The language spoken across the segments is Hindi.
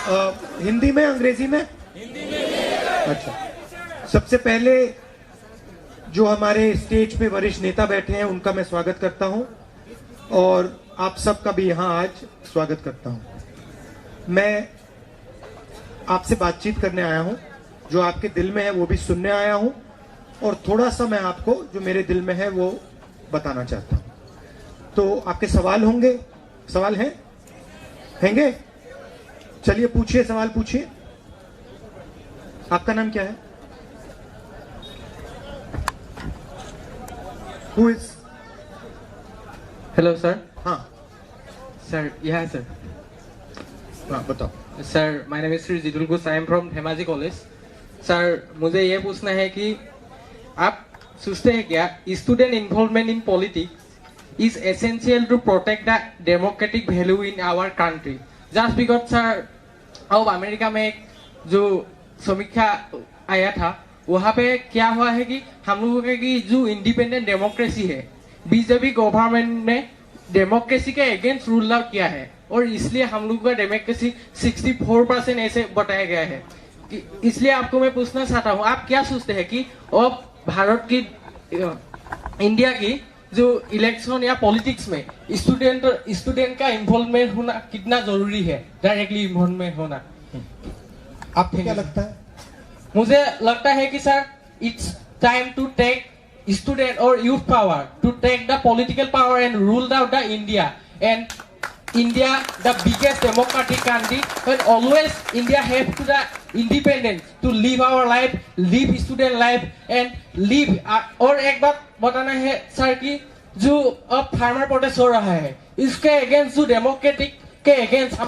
हिंदी में अंग्रेजी में? हिंदी में। अच्छा, सबसे पहले जो हमारे स्टेज पे वरिष्ठ नेता बैठे हैं उनका मैं स्वागत करता हूं और आप सबका भी यहां आज स्वागत करता हूं। मैं आपसे बातचीत करने आया हूं, जो आपके दिल में है वो भी सुनने आया हूं और थोड़ा सा मैं आपको जो मेरे दिल में है वो बताना चाहता हूं। तो आपके सवाल होंगे? सवाल हैं? हैंगे? चलिए पूछिए, सवाल पूछिए। आपका नाम क्या है? Who is? Hello sir. हाँ सर यह है सर। हाँ बताओ। Sir my name is Shri Jitul Ghosh, I am from Dhemaji college. Sir मुझे ये पूछना है कि आप सोचते हैं क्या student involvement in politics is essential to protect the democratic value in our country? Just because sir अब अमेरिका में एक जो समीक्षा आया था वहां पे क्या हुआ है कि हम लोगों की जो इंडिपेंडेंट डेमोक्रेसी है बीजेपी गवर्नमेंट ने डेमोक्रेसी के अगेंस्ट रूल आउट किया है और इसलिए हम लोगों का डेमोक्रेसी 64% ऐसे बताया गया है। इसलिए आपको मैं पूछना चाहता हूँ, आप क्या सोचते हैं कि अब भारत की इंडिया की जो इलेक्शन या पॉलिटिक्स में स्टूडेंट का इन्वॉल्वमेंट होना कितना जरूरी है, डायरेक्टली इन्वॉल्वमेंट होना? आपको क्या लगता है? मुझे लगता है कि sir it's time to take student और youth power to take the political power and rule out the India and India, the biggest democratic country, but always India have to the independence to live our life, live student life and live। और एक बात बताना है सर कि जो अब फार्मर प्रोटेस्ट हो रहा है इसके अगेंस्ट, जो डेमोक्रेटिक के अगेंस्ट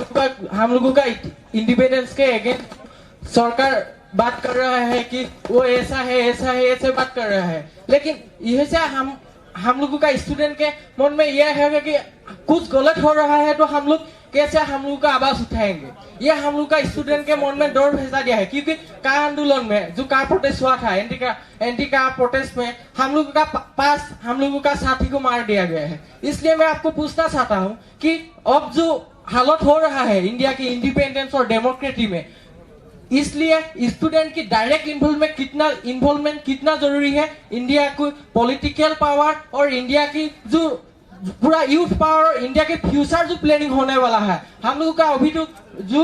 हम लोगों का इंडिपेंडेंस के अगेंस्ट सरकार बात कर रहा है कि वो ऐसा है ऐसे बात कर रहा है, लेकिन यह से हम लोगों का स्टूडेंट के मन में यह है कि कुछ गलत हो रहा है तो हम लोग कैसे हम लोग का आवाज उठाएंगे। यह हम लोग का स्टूडेंट के मन में डर भेजा दिया है, क्योंकि कार आंदोलन में जो कार प्रोटेस्ट हुआ था, एंटी कार प्रोटेस्ट में हम लोगों का पास हम लोगों का साथी को मार दिया गया है। इसलिए मैं आपको पूछना चाहता हूँ कि अब जो हालत हो रहा है इंडिया की इंडिपेंडेंस और डेमोक्रेसी में, इसलिए स्टूडेंट की डायरेक्ट इन्वॉल्वमेंट कितना जरूरी है इंडिया को पॉलिटिकल पावर और इंडिया की जो पूरा यूथ पावर, इंडिया के फ्यूचर जो प्लानिंग होने वाला है। हम लोगों का अभी तो जो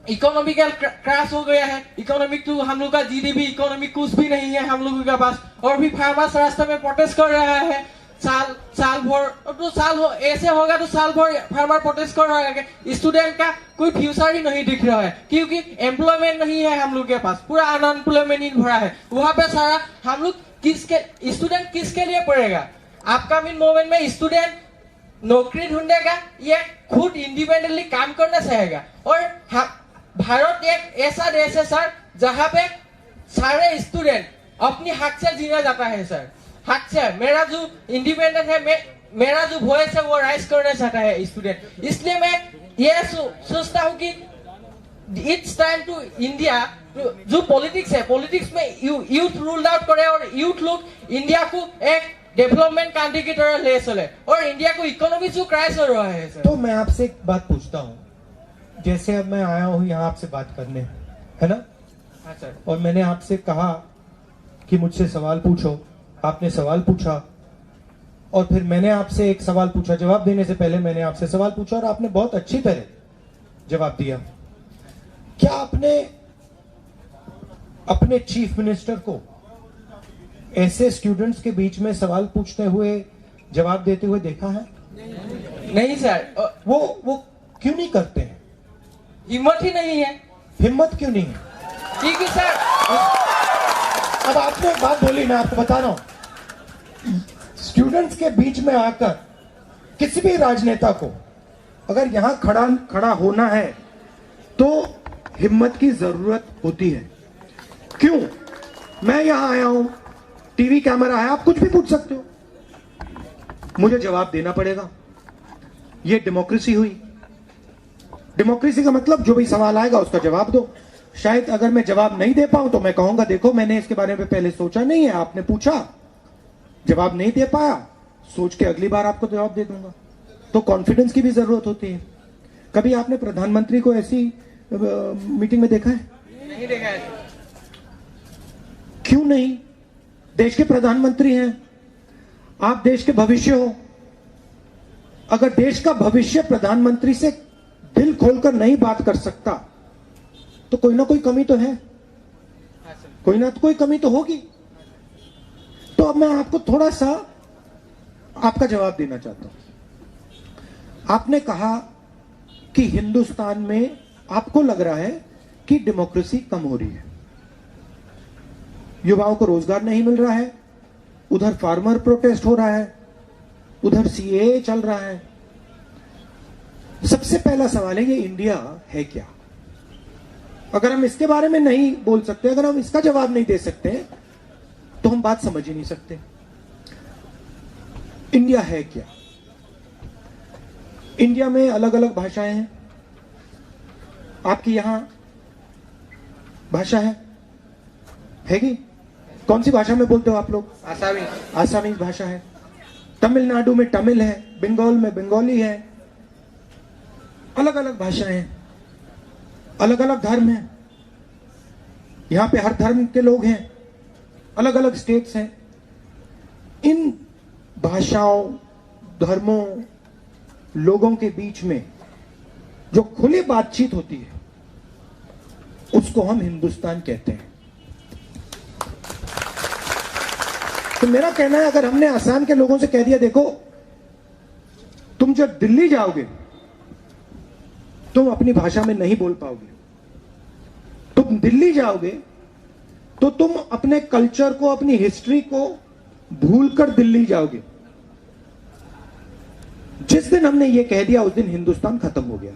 इकोनॉमिकल क्रैश हो गया है, इकोनॉमिक तो हम लोग का जीडीपी इकोनॉमिक कुछ भी नहीं है हम लोगों के पास, और भी फार्मर्स रास्ते में प्रोटेस्ट कर रहा है साल भर। तो साल हो ऐसे होगा तो साल भर फार्मर प्रोटेस्ट कर रहा है, स्टूडेंट का कोई फ्यूचर ही नहीं दिख रहा है क्योंकि एम्प्लॉयमेंट नहीं है हम लोग के पास, पूरा अनएम्प्लॉयमेंट ही भरा है वहां पे सारा। हम लोग स्टूडेंट किसके लिए पढ़ेगा? अपकमिंग मोमेंट में स्टूडेंट नौकरी ढूंढेगा या खुद इंडिपेंडेंटली काम करना चाहेगा? और भारत एक ऐसा देश है सर जहाँ पे सारे स्टूडेंट अपनी हक से जीना जाता है सर, हक से। मेरा जो इंडिपेंडेंट है, मेरा जो वॉइस है वो राइज करना चाहता है स्टूडेंट। इसलिए मैं ये सोचता हूँ कि इट्स टाइम टू इंडिया जो पॉलिटिक्स है, पॉलिटिक्स में यूथ रूल आउट करे और यूथ लोग इंडिया को एक डेवलपमेंट कंट्री की तरह ले चले और इंडिया को इकोनॉमी जो क्रैश हो रहा है सर। तो मैं आपसे एक बात पूछता हूँ, जैसे अब मैं आया हूँ यहाँ आपसे बात करने, है ना? हाँ सर। और मैंने आपसे कहा कि मुझसे सवाल पूछो, आपने सवाल पूछा और फिर मैंने आपसे एक सवाल पूछा, जवाब देने से पहले मैंने आपसे सवाल पूछा और आपने बहुत अच्छी तरह जवाब दिया। क्या आपने अपने चीफ मिनिस्टर को ऐसे स्टूडेंट्स के बीच में सवाल पूछते हुए जवाब देते हुए देखा है? नहीं सर। वो क्यों नहीं करते हैं? हिम्मत ही नहीं है। हिम्मत क्यों नहीं है? क्योंकि सर अब आपने एक बात बोली, मैं आपको बता रहा हूं, स्टूडेंट्स के बीच में आकर किसी भी राजनेता को अगर यहां खड़ा होना है तो हिम्मत की जरूरत होती है। क्यों? मैं यहां आया हूं, टीवी कैमरा है, आप कुछ भी पूछ सकते हो, मुझे जवाब देना पड़ेगा। ये डेमोक्रेसी हुई। डेमोक्रेसी का मतलब जो भी सवाल आएगा उसका जवाब दो। शायद अगर मैं जवाब नहीं दे पाऊं तो मैं कहूंगा देखो मैंने इसके बारे में पहले सोचा नहीं है, आपने पूछा, जवाब नहीं दे पाया, सोच के अगली बार आपको जवाब दे दूंगा। तो कॉन्फिडेंस की भी जरूरत होती है। कभी आपने प्रधानमंत्री को ऐसी मीटिंग में देखा है? नहीं देखा है। क्यों नहीं? देश के प्रधानमंत्री हैं आप, देश के भविष्य हो। अगर देश का भविष्य प्रधानमंत्री से दिल खोलकर नहीं बात कर सकता तो कोई ना कोई कमी तो है, कोई ना कोई कमी तो होगी। तो अब मैं आपको थोड़ा सा आपका जवाब देना चाहता हूं। आपने कहा कि हिंदुस्तान में आपको लग रहा है कि डेमोक्रेसी कम हो रही है, युवाओं को रोजगार नहीं मिल रहा है, उधर फार्मर प्रोटेस्ट हो रहा है, उधर सीएए चल रहा है। सबसे पहला सवाल है, ये इंडिया है क्या? अगर हम इसके बारे में नहीं बोल सकते, अगर हम इसका जवाब नहीं दे सकते तो हम बात समझ ही नहीं सकते। इंडिया है क्या? इंडिया में अलग अलग भाषाएं हैं। आपकी यहां भाषा है कि कौन सी भाषा में बोलते हो आप लोग? आसामीज। आसामीज भाषा है। तमिलनाडु में तमिल है, बंगाल में बंगाली है। अलग अलग भाषाएं हैं, अलग अलग धर्म हैं। यहां पे हर धर्म के लोग हैं, अलग अलग स्टेट्स हैं। इन भाषाओं, धर्मों, लोगों के बीच में जो खुली बातचीत होती है उसको हम हिंदुस्तान कहते हैं। तो मेरा कहना है, अगर हमने असम के लोगों से कह दिया देखो तुम जब दिल्ली जाओगे तुम अपनी भाषा में नहीं बोल पाओगे, तुम दिल्ली जाओगे तो तुम अपने कल्चर को, अपनी हिस्ट्री को भूलकर दिल्ली जाओगे। जिस दिन हमने ये कह दिया उस दिन हिंदुस्तान खत्म हो गया।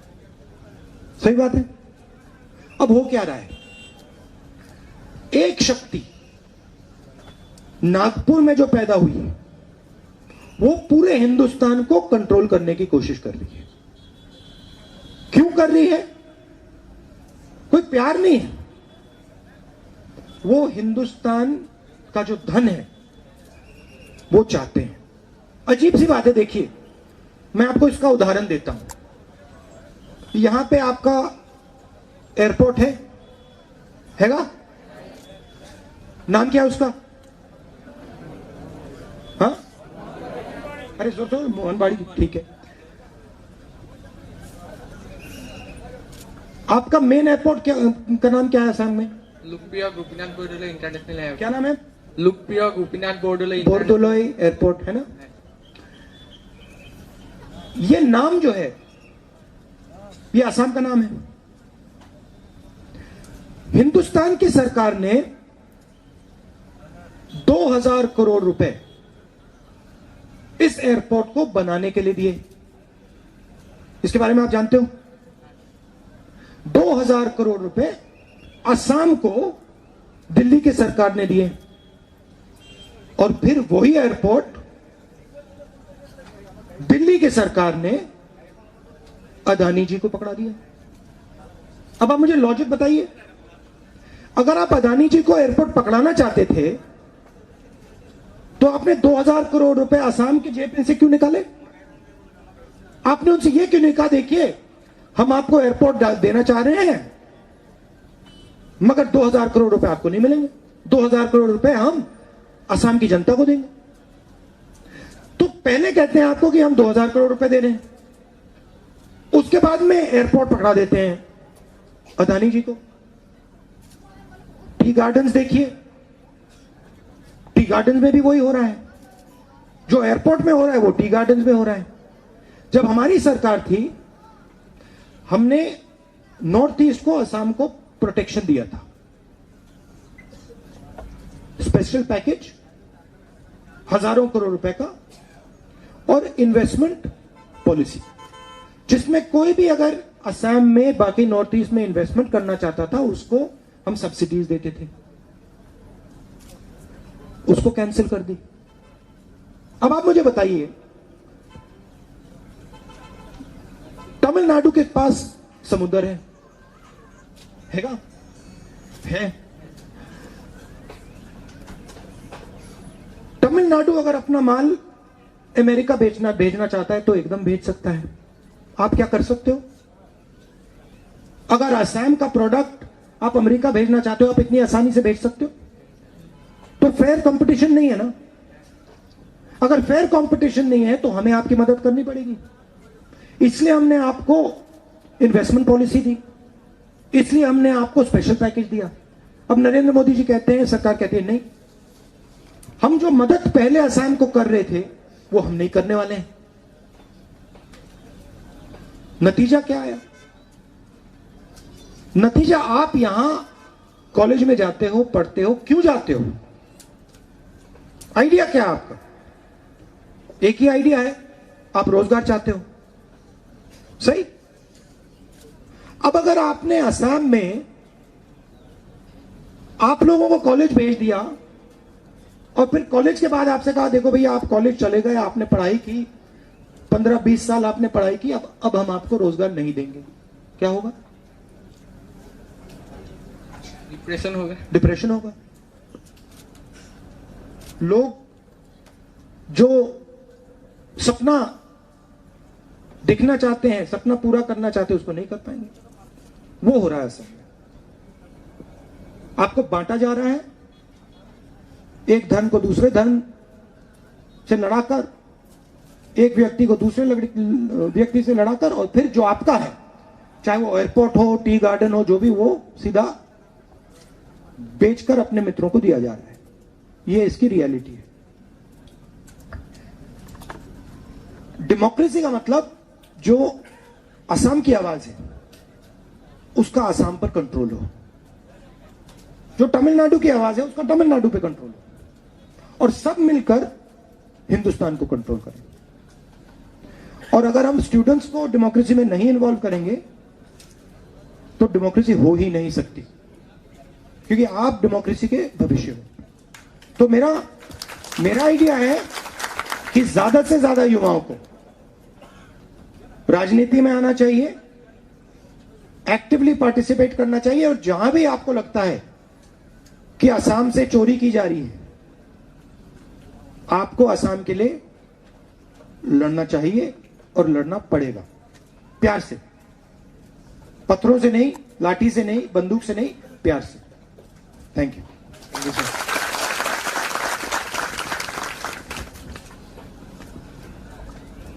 सही बात है। अब हो क्या रहा है? एक शक्ति नागपुर में जो पैदा हुई है वो पूरे हिंदुस्तान को कंट्रोल करने की कोशिश कर रही है। क्यों कर रही है? कोई प्यार नहीं है, वो हिंदुस्तान का जो धन है वो चाहते हैं। अजीब सी बात है। देखिए, मैं आपको इसका उदाहरण देता हूं। यहां पे आपका एयरपोर्ट हैगा? नाम क्या है उसका? हाँ, अरे जोर जोर, मोहनबाड़ी, ठीक है। आपका मेन एयरपोर्ट क्या का नाम क्या है असम में? लुम्पिया गोपीनाथ बोरदोलोई इंटरनेशनल एयरपोर्ट। क्या नाम है? लुम्पिया गोपीनाथ बोरदोलोई बोरदोलोई एयरपोर्ट है ना। ये नाम जो है ये असम का नाम है। हिंदुस्तान की सरकार ने 2000 करोड़ रुपए इस एयरपोर्ट को बनाने के लिए दिए। इसके बारे में आप जानते हो? 2000 करोड़ रुपए असम को दिल्ली की सरकार ने दिए और फिर वही एयरपोर्ट दिल्ली की सरकार ने अदानी जी को पकड़ा दिया। अब आप मुझे लॉजिक बताइए, अगर आप अदानी जी को एयरपोर्ट पकड़ाना चाहते थे तो आपने 2000 करोड़ रुपए असम की जेब में से क्यों निकाले? आपने उनसे यह क्यों नहीं कहा देखिए हम आपको एयरपोर्ट देना चाह रहे हैं मगर 2000 करोड़ रुपए आपको नहीं मिलेंगे, 2000 करोड़ रुपए हम असम की जनता को देंगे। तो पहले कहते हैं आपको कि हम 2000 करोड़ रुपए दे रहे हैं, उसके बाद में एयरपोर्ट पकड़ा देते हैं अदानी जी को। टी गार्डन्स देखिए, टी गार्डन्स में भी वही हो रहा है। जो एयरपोर्ट में हो रहा है वो टी गार्डन्स में हो रहा है। जब हमारी सरकार थी हमने नॉर्थ ईस्ट को, असम को प्रोटेक्शन दिया था, स्पेशल पैकेज हजारों करोड़ रुपए का और इन्वेस्टमेंट पॉलिसी, जिसमें कोई भी अगर असम में, बाकी नॉर्थ ईस्ट में इन्वेस्टमेंट करना चाहता था उसको हम सब्सिडीज देते थे। उसको कैंसिल कर दी। अब आप मुझे बताइए, तमिलनाडु के पास समुद्र हैगा? है। तमिलनाडु अगर अपना माल अमेरिका भेजना चाहता है तो एकदम भेज सकता है। आप क्या कर सकते हो? अगर असम का प्रोडक्ट आप अमेरिका भेजना चाहते हो, आप इतनी आसानी से भेज सकते हो? तो फेयर कंपटीशन नहीं है ना। अगर फेयर कंपटीशन नहीं है तो हमें आपकी मदद करनी पड़ेगी। इसलिए हमने आपको इन्वेस्टमेंट पॉलिसी दी, इसलिए हमने आपको स्पेशल पैकेज दिया। अब नरेंद्र मोदी जी कहते हैं, सरकार कहती है नहीं, हम जो मदद पहले असम को कर रहे थे वो हम नहीं करने वाले हैं। नतीजा क्या आया? नतीजा, आप यहां कॉलेज में जाते हो, पढ़ते हो, क्यों जाते हो? आइडिया क्या है आपका? एक ही आइडिया है, आप रोजगार चाहते हो, सही। अब अगर आपने असम में आप लोगों को कॉलेज भेज दिया और फिर कॉलेज के बाद आपसे कहा देखो भैया आप कॉलेज चले गए, आपने पढ़ाई की, 15-20 साल आपने पढ़ाई की, अब हम आपको रोजगार नहीं देंगे, क्या होगा? डिप्रेशन होगा। डिप्रेशन होगा। लोग जो सपना देखना चाहते हैं, सपना पूरा करना चाहते हैं, उसको नहीं कर पाएंगे। वो हो रहा है असम में। आपको बांटा जा रहा है, एक धर्म को दूसरे धर्म से लड़ाकर, एक व्यक्ति को दूसरे व्यक्ति से लड़ाकर, और फिर जो आपका है, चाहे वो एयरपोर्ट हो, टी गार्डन हो, जो भी, वो सीधा बेचकर अपने मित्रों को दिया जा रहा है। ये इसकी रियलिटी है। डेमोक्रेसी का मतलब जो असम की आवाज है उसका असम पर कंट्रोल हो, जो तमिलनाडु की आवाज है उसका तमिलनाडु पे कंट्रोल हो, और सब मिलकर हिंदुस्तान को कंट्रोल करें। और अगर हम स्टूडेंट्स को डेमोक्रेसी में नहीं इन्वॉल्व करेंगे तो डेमोक्रेसी हो ही नहीं सकती, क्योंकि आप डेमोक्रेसी के भविष्य हो। तो मेरा आइडिया है कि ज्यादा से ज्यादा युवाओं को राजनीति में आना चाहिए, एक्टिवली पार्टिसिपेट करना चाहिए, और जहां भी आपको लगता है कि असम से चोरी की जा रही है, आपको असम के लिए लड़ना चाहिए और लड़ना पड़ेगा, प्यार से, पत्थरों से नहीं, लाठी से नहीं, बंदूक से नहीं, प्यार से। Thank you.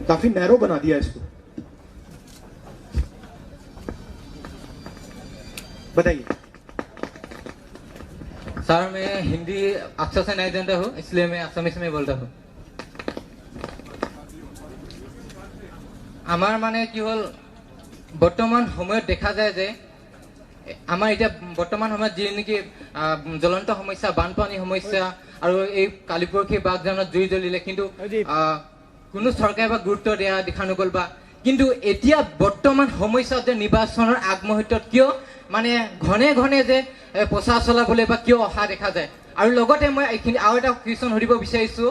काफी नैरो बना दिया इसको, बताइए। सर, मैं हिंदी अक्षर से नहीं जानता हूँ, इसलिए मैं असमीज में बोलता हूँ। আমাৰ মানে কি হল, বৰ্তমান সময়ত দেখা যায় যে আমাৰ এতিয়া বৰ্তমান সময়ত যি নেকি জ্বলন্ত সমস্যা, বানপানী সমস্যা, আৰু এই কালিপৰখি বাগজানত জুই জ্বলিলে, কিন্তু কোনো চৰকাৰে বা গুৰুত্ব দিয়া দেখা নগল। বা কিন্তু এতিয়া বৰ্তমান সমস্যাত যে নিৰ্বাচনৰ আগমুহূৰ্তত কিয় মানে ঘনে ঘনে যে প্ৰচাৰ চলাবলৈ বা কিয় অহা দেখা যায়। আৰু লগতে মই এইখিনি আৰু এটা কুৱেশ্যন সুধিব বিচাৰিছো,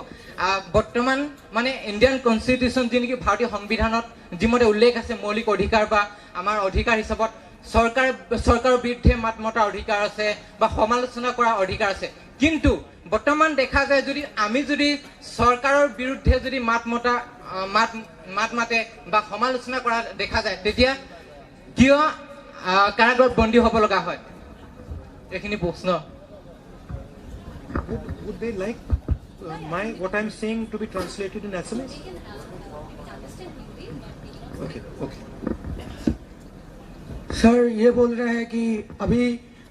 বৰ্তমান মানে ইণ্ডিয়ান কনষ্টিটিউশ্যন যি নেকি ভাৰতীয় সংবিধানত যিমতে উল্লেখ আছে মৌলিক অধিকাৰ বা আমাৰ অধিকাৰ হিচাপত চৰকাৰৰ বিৰুদ্ধে মাত মতাৰ অধিকাৰ আছে বা সমালোচনা কৰাৰ অধিকাৰ আছে, কিন্তু বৰ্তমান দেখা যায় যদি আমি যদি চৰকাৰৰ বিৰুদ্ধে যদি মাত মাতে বা সমালোচনা কৰা দেখা যায়, তেতিয়া কিয় কাৰাগাৰত বন্দী হ'ব লগা হয়? এইখিনি প্ৰশ্ন। Would they like what I'm saying to be translated in SMS? Okay. Sir, ये बोल रहे हैं कि अभी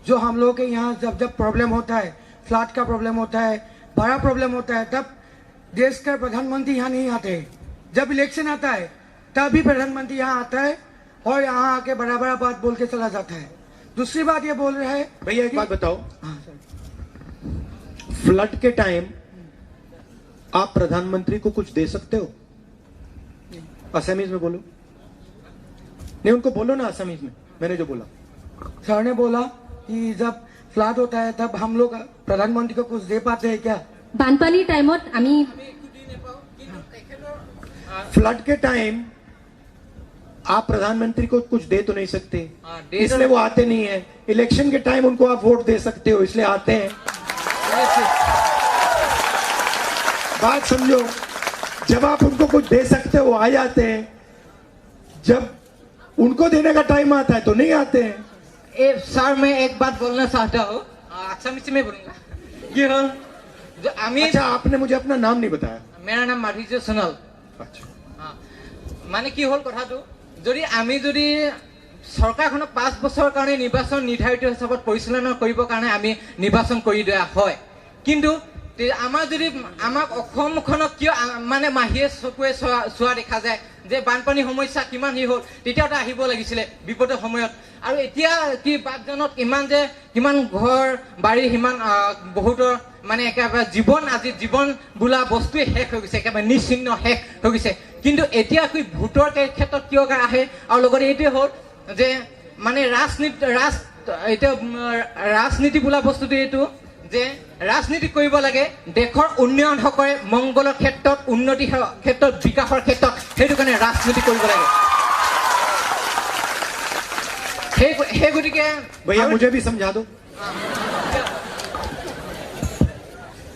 जो हम लोग के यहाँ जब प्रॉब्लम होता है, फ्लड का प्रॉब्लम होता है, बड़ा प्रॉब्लम होता है, तब देश का प्रधानमंत्री यहाँ नहीं आते। जब इलेक्शन आता है तभी प्रधानमंत्री यहाँ आता है और यहाँ आके बड़ा बड़ा बात बोल के चला जाता है। दूसरी बात ये बोल रहे हैं, भैया एक बात बताओ, हाँ सर, फ्लड के टाइम आप प्रधानमंत्री को कुछ दे सकते हो? असमीज में बोलो। नहीं, उनको बोलो ना असमीज में, मैंने जो बोला। सर ने बोला कि जब फ्लड होता है तब हम लोग प्रधानमंत्री को कुछ दे पाते हैं क्या? বানপানীৰ টাইমত আমি फ्लड के टाइम आप प्रधानमंत्री को कुछ दे तो नहीं सकते, हाँ, दे इसलिए तो- वो आते नहीं है। इलेक्शन के टाइम उनको आप वोट दे सकते हो, इसलिए आते हैं। बात समझो, जब आप उनको कुछ दे सकते हो आ जाते हैं, जब उनको देने का टाइम आता है तो नहीं आते हैं। सर मैं एक बात बोलना चाहता हूँ, असमिया में बोलूंगा। ये हो जो आमी अच्छा, आपने मुझे अपना नाम नहीं बताया। मेरा नाम माधुर्य सोनल। अच्छा, মানে কি হল কথাটো, যদি আমি যদি চৰকাৰখনক 5 বছৰৰ কাৰণে নিৰ্বাচন নিৰ্ধাৰিত হিচাপত পৰিচালনা কৰিবৰ কাৰণে আমি নিৰ্বাচন কৰি দিয়া হয়, কিন্তু আমাৰ যদি আমাক অসমখনক কিয় মানে মাহিয়ে চকুৱে চোৱা দেখা যায় যে বানপানী সমস্যা কিমান হি হ'ল, তেতিয়াও আহিব লাগিছিলে বিপদৰ সময়ত। আৰু এতিয়া কি বাগজানত কিমান ঘৰ বাৰী সিমান বহুতৰ মানে একেবাৰে জীৱন বোলা বস্তুৱে শেষ হৈ গৈছে, একেবাৰে নিশ্চিন্ন শেষ হৈ গৈছে। কিন্তু এতিয়া কি ভোটৰ ক্ষেত্ৰত কিয় আহে, আৰু লগতে এইটোৱে হ'ল যে মানে ৰাজনীতি বোলা বস্তুটো এইটো যে ৰাজনীতি কৰিব লাগে দেশৰ উন্নয়ন নকৰে, মংগলৰ ক্ষেত্ৰত, উন্নতিৰ ক্ষেত্ৰত, বিকাশৰ ক্ষেত্ৰত, সেইটো কাৰণে ৰাজনীতি কৰিব লাগে। সেই গতিকে भैया मुझे भी समझा दो।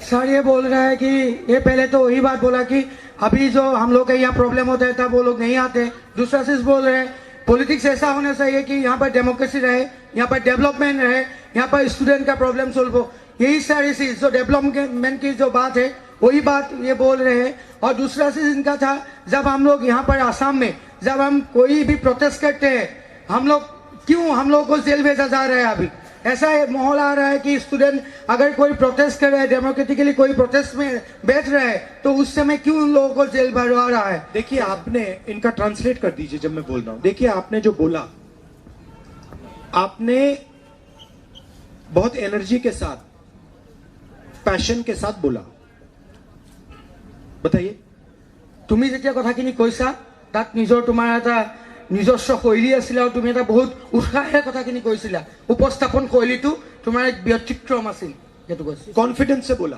सर ये बोल रहा है कि ये पहले तो वही बात बोला कि अभी जो हम लोग के यहाँ प्रॉब्लम होता है तब वो लोग नहीं आते। दूसरा चीज बोल रहे हैं पॉलिटिक्स ऐसा होना चाहिए कि यहाँ पर डेमोक्रेसी रहे, यहाँ पर डेवलपमेंट रहे, यहाँ पर स्टूडेंट का प्रॉब्लम सोल्व हो। यही सारी चीज जो डेवलपमेंट की जो बात है वही बात ये बोल रहे हैं। और दूसरा चीज इनका था, जब हम लोग यहाँ पर आसाम में जब हम कोई भी प्रोटेस्ट करते हैं, हम लोग को जेल भेजा जा रहा है। अभी ऐसा माहौल आ रहा है कि स्टूडेंट अगर कोई प्रोटेस्ट कर रहा है, डेमोक्रेटिकली कोई प्रोटेस्ट में बैठ रहा है, तो उस समय क्यों उन लोगों को जेल भरवा रहा है। देखिए, आपने इनका ट्रांसलेट कर दीजिए जब मैं बोल रहा हूं। देखिए, आपने जो बोला, आपने बहुत एनर्जी के साथ, पैशन के साथ बोला। बताइए। তুমি যেতিয়া কথাখিনি কৈছা তাত তোমাৰ এটা নিজস্ব শৈলী আছিল আৰু তুমি এটা বহুত উৎসাহেৰে কথাখিনি কৈছিলা। উপস্থাপন শৈলীটো তোমাৰ এক ব্যতিক্ৰম আছিল, যেটো কৈছিল। कॉन्फिडेंस से बोला,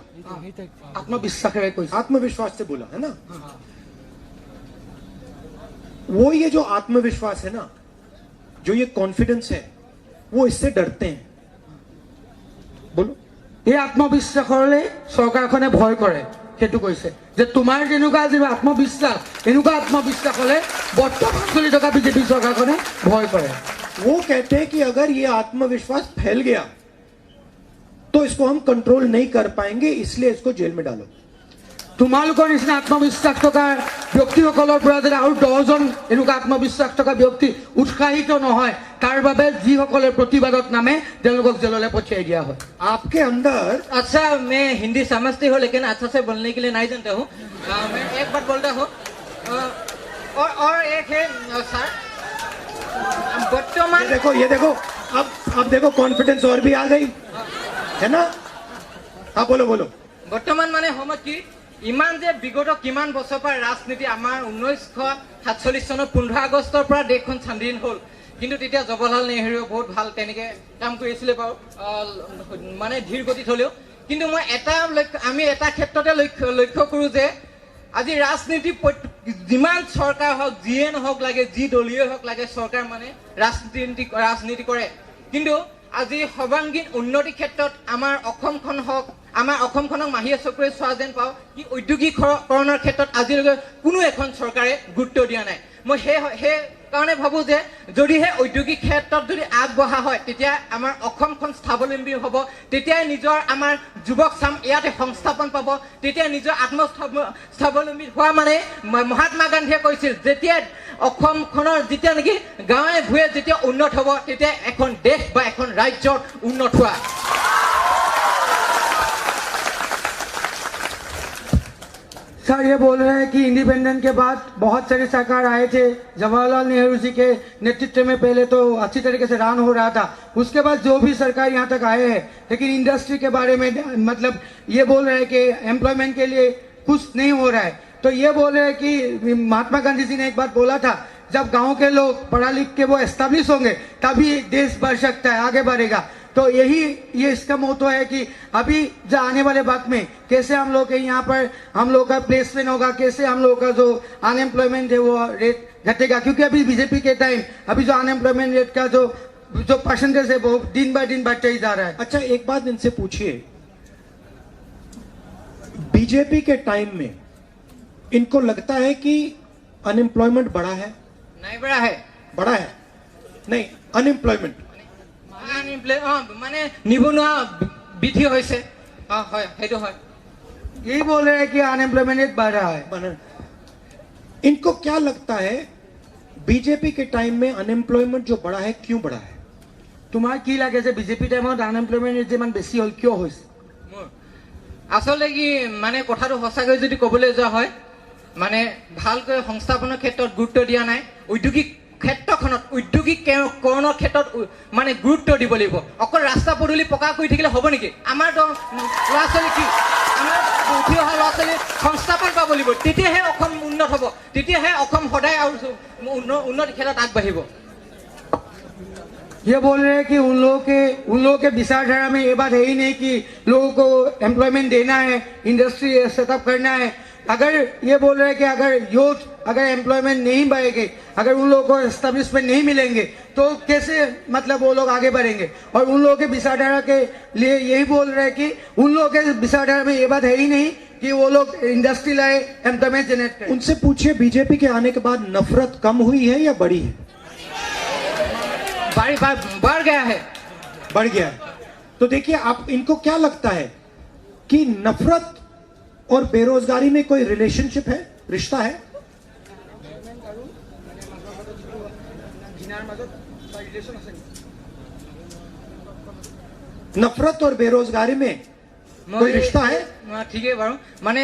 আত্মবিশ্বাসেৰে কৈছা। आत्मविश्वास से बोला, है ना। वो ये जो आत्मविश्वास है ना, जो ये कॉन्फिडेंस है, वो इससे डरते हैं। बोलो। এই আত্মবিশ্বাসৰে চৰকাৰখনে ভয় কৰে, সেইটো কৈছে যে তোমাৰ যেনেকুৱা যি আত্মবিশ্বাস, এনেকুৱা আত্মবিশ্বাস হলে বৰ্তমান চলি থকা বিজেপি চৰকাৰখনে ভয় কৰে। वो कहते हैं कि अगर ये आत्मविश्वास फैल गया तो इसको हम कंट्रोल नहीं कर पाएंगे, इसलिए इसको जेल में डालो। তোমালোকৰ নিচিনা আত্মবিশ্বাস থকা ব্যক্তিসকলৰ পৰা যদি আৰু 10 জন এনেকুৱা আত্মবিশ্বাস থকা ব্যক্তি উৎসাহিত নহয়, তাৰ বাবে যিসকলে প্ৰতিবাদত নামে তেওঁলোকক জেললৈ পঠিয়াই দিয়া হয়। आपके अंदर अच्छा, मैं हिंदी समझती हूँ लेकिन अच्छा से बोलने के लिए नहीं जानता हूँ। मैं एक बात बोलता हूँ, और एक है सर, बर्तमान ये देखो अब देखो कॉन्फिडेंस और भी आ गई है ना। हाँ, बोलो। বৰ্তমান মানে সময়ত কি ইমান যে বিগত কিমান বছৰৰ পৰা ৰাজনীতি আমাৰ 1947 চনৰ 15 আগষ্টৰ পৰা দেশখন স্বাধীন হ'ল, কিন্তু তেতিয়া জৱাহৰলাল নেহৰুৱে বহুত ভাল তেনেকে কাম কৰিছিলে বাৰু, মানে ধীৰ গতিত হ'লেও। কিন্তু আমি এটা ক্ষেত্ৰতে লক্ষ্য কৰোঁ যে আজি ৰাজনীতি যিমান চৰকাৰ হওক, যিয়ে নহওক লাগে, যি দলীয় হওক লাগে, চৰকাৰ মানে ৰাজনীতি কৰে। কিন্তু আজি সৰ্বাংগীন উন্নতিৰ ক্ষেত্ৰত আমাৰ অসমখন হওক, আমাৰ অসমখনক মাহিয়ে চকুৰে চোৱা যেন পাওঁ, কি ঔদ্যোগিকৰণৰ ক্ষেত্ৰত আজিলৈকে কোনো এখন চৰকাৰে গুৰুত্ব দিয়া নাই। মই সেই কাৰণে ভাবো যে যদিহে ঔদ্যোগিক ক্ষেত্ৰত যদি আগবঢ়া হয়, তেতিয়া আমাৰ অসমখন স্বাৱলম্বী হ'ব, তেতিয়াই নিজৰ আমাৰ যুৱক চাম ইয়াতে সংস্থাপন পাব, তেতিয়া নিজৰ স্বাৱলম্বী হোৱা মানে মহাত্মা গান্ধীয়ে কৈছিল, যেতিয়া অসমখনৰ যেতিয়া নেকি গাঁৱে ভূঞে যেতিয়া উন্নত হ'ব, তেতিয়া এখন দেশ বা এখন ৰাজ্যৰ উন্নত হোৱা। सर ये बोल रहे हैं कि इंडिपेंडेंस के बाद बहुत सारे सरकार आए थे, जवाहरलाल नेहरू जी के नेतृत्व में पहले तो अच्छी तरीके से रन हो रहा था, उसके बाद जो भी सरकार यहाँ तक आए हैं, लेकिन इंडस्ट्री के बारे में मतलब ये बोल रहे हैं कि एम्प्लॉयमेंट के लिए कुछ नहीं हो रहा है। तो ये बोल रहे हैं कि महात्मा गांधी जी ने एक बात बोला था, जब गाँव के लोग पढ़ा लिख के वो एस्टेब्लिश होंगे तभी देश बढ़ सकता है, आगे बढ़ेगा। तो ये इसका मोटो है कि अभी जो आने वाले वक्त में कैसे हम लोग के यहाँ पर हम लोग का प्लेसमेंट होगा, कैसे हम लोग का जो अनएम्प्लॉयमेंट है वो रेट घटेगा, क्योंकि अभी बीजेपी के टाइम अभी जो अनएम्प्लॉयमेंट रेट का जो परसेंटेज है वो दिन बाय दिन बढ़ते ही जा रहा है। अच्छा, एक बात इनसे पूछिए, बीजेपी के टाइम में इनको लगता है कि अनएम्प्लॉयमेंट बढ़ा है? नहीं बढ़ा है। बढ़ा है नहीं अनएम्प्लॉयमेंट মানে নিবনুৱা বৃদ্ধি হৈছে হয় সেইটো হয় यही बोल रहे हैं कि अनएम्प्लॉयमेंट बढ़ रहा है। इनको क्या लगता है बीजेपी के टाइम में अनएम्प्लॉयमेंट जो बढ़ा है क्यों बढ़ा है? তোমাৰ কি লাগে যে বিজেপি টাইমত আনএমপ্লয়মেণ্ট ৰেট ইমান বেছি হ'ল কিয় হৈছে? মোৰ আচলতে কি মানে কথাটো সঁচাকৈ যদি ক'বলৈ যোৱা হয় মানে ভালকৈ সংস্থাপনৰ ক্ষেত্ৰত গুৰুত্ব দিয়া নাই ঔদ্যোগিক ক্ষেত্ৰখনত ঔদ্যোগিকৰণৰ ক্ষেত্ৰত মানে গুৰুত্ব দিব লাগিব অকল ৰাস্তা পদূলি পকা কৰি থাকিলে হ'ব নেকি আমাৰ ল'ৰা ছোৱালী কি আমাৰ উঠি অহা ল'ৰা ছোৱালী সংস্থাপন পাব লাগিব তেতিয়াহে অসম উন্নত হ'ব তেতিয়াহে অসম সদায় আৰু উন্নতি ক্ষেত্ৰত আগবাঢ়িব ये बोल रहे हैं कि उन लोगों के विचारधारा में ये बात है ही नहीं कि लोगों को एम्प्लॉयमेंट देना है इंडस्ट्री सेटअप करना है। अगर ये बोल रहे हैं कि अगर यूथ अगर एम्प्लॉयमेंट नहीं बढ़ेगी अगर उन लोगों को एस्टेब्लिशमेंट नहीं मिलेंगे तो कैसे मतलब वो लोग आगे बढ़ेंगे। और उन लोगों के विचारधारा के लिए यही बोल रहे हैं कि उन लोगों के विचारधारा में ये बात है ही नहीं कि वो लोग इंडस्ट्री लाए एम्प्लॉयमेंट जनरेट करें। उनसे पूछिए बीजेपी के आने के बाद नफरत कम हुई है या बढ़ी है? बढ़ गया है बढ़ गया है। तो देखिए आप इनको क्या लगता है कि नफरत और बेरोजगारी में कोई रिलेशनशिप है रिश्ता है? नफरत और बेरोजगारी में कोई रिश्ता है? ঠিকে বাৰু মানে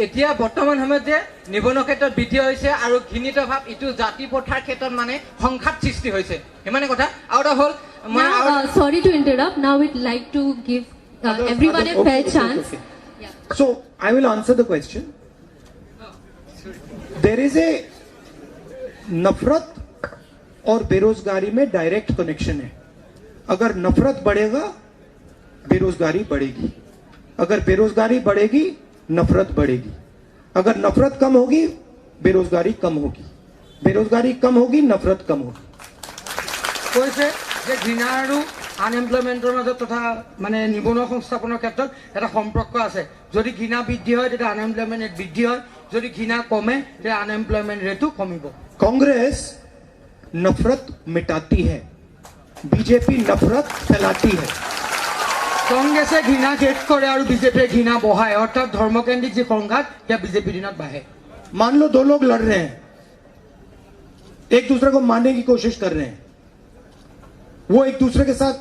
এতিয়া বৰ্তমান সময়ত যে নিবনুৱা ক্ষেত্ৰত বৃদ্ধি হৈছে আৰু ঘৃণিত ভাৱ ইটো জাতি প্ৰথাৰ ক্ষেত্ৰত মানে সংঘাত সৃষ্টি হৈছে ইমানে কথা আৰু এটা হ'ল sorry to interrupt. Now we'd like to give everyone a fair chance. So I will answer the question. There is a नफरत और बेरोजगारी में डायरेक्ट कनेक्शन है। अगर नफरत बढ़ेगा बेरोजगारी बढ़ेगी अगर बेरोजगारी बढ़ेगी नफरत बढ़ेगी अगर नफरत कम होगी बेरोजगारी कम होगी बेरोजगारी कम होगी नफरत कम होगी কৈছে যে ঘৃণা আৰু আনএমপ্লয়মেণ্টৰ মাজত তথা মানে নিবনুৱা সংস্থাপনৰ ক্ষেত্ৰত এটা সম্পৰ্ক আছে যদি ঘৃণা বৃদ্ধি হয় তেতিয়া আনএমপ্লয়মেণ্ট ৰেট বৃদ্ধি হয় যদি ঘৃণা কমে তেতিয়া আনএমপ্লয়মেণ্ট ৰেটও কমিব कांग्रेस नफरत मिटाती है बीजेपी नफरत फैलाती है কংগ্ৰেছে ঘৃণা শেষ কৰে আৰু বিজেপিয়ে ঘৃণা বঢ়ায় অৰ্থাৎ ধৰ্মকেন্দ্ৰিক যি সংঘাত সেয়া বিজেপিৰ দিনত বাঢ়ে मान लो दो लोग लड़ रहे हैं एक दूसरे को मारने की कोशिश कर रहे हैं वो एक दूसरे के साथ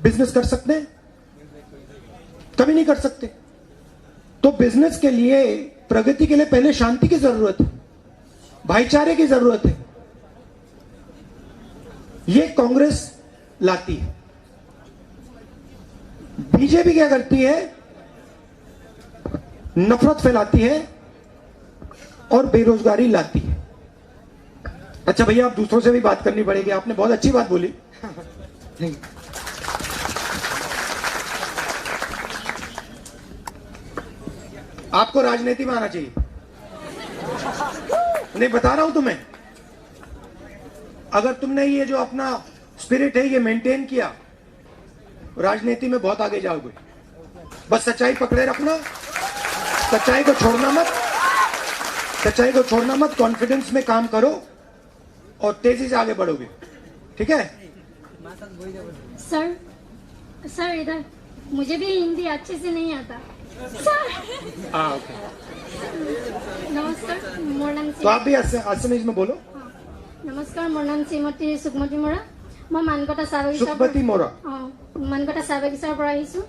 बिजनेस कर सकते हैं कभी नहीं कर सकते तो बिजनेस के लिए प्रगति के लिए पहले शांति की जरूरत है भाईचारे की जरूरत है ये कांग्रेस लाती है बीजेपी क्या करती है नफरत फैलाती है और बेरोजगारी लाती है। अच्छा भैया आप दूसरों से भी बात करनी पड़ेगी आपने बहुत अच्छी बात बोली आपको राजनीति में आना चाहिए नहीं बता रहा हूं तुम्हें अगर तुमने ये जो अपना स्पिरिट है ये मेंटेन किया राजनीति में बहुत आगे जाओगे बस सच्चाई पकड़े रखना सच्चाई को छोड़ना मत कॉन्फिडेंस में काम करो और तेजी से आगे बढ़ोगे ठीक है सर इधर मुझे भी हिंदी अच्छे से नहीं आता सर ओके नमस्कार मोर नाम तो आप भी असमीज में बोलो नमस्कार मोर नाम श्रीमती सुकमती मोरा मैं मानकटा सुकमती मोरा मानकटा চাহ বাগিচাৰ পৰা আহিছোঁ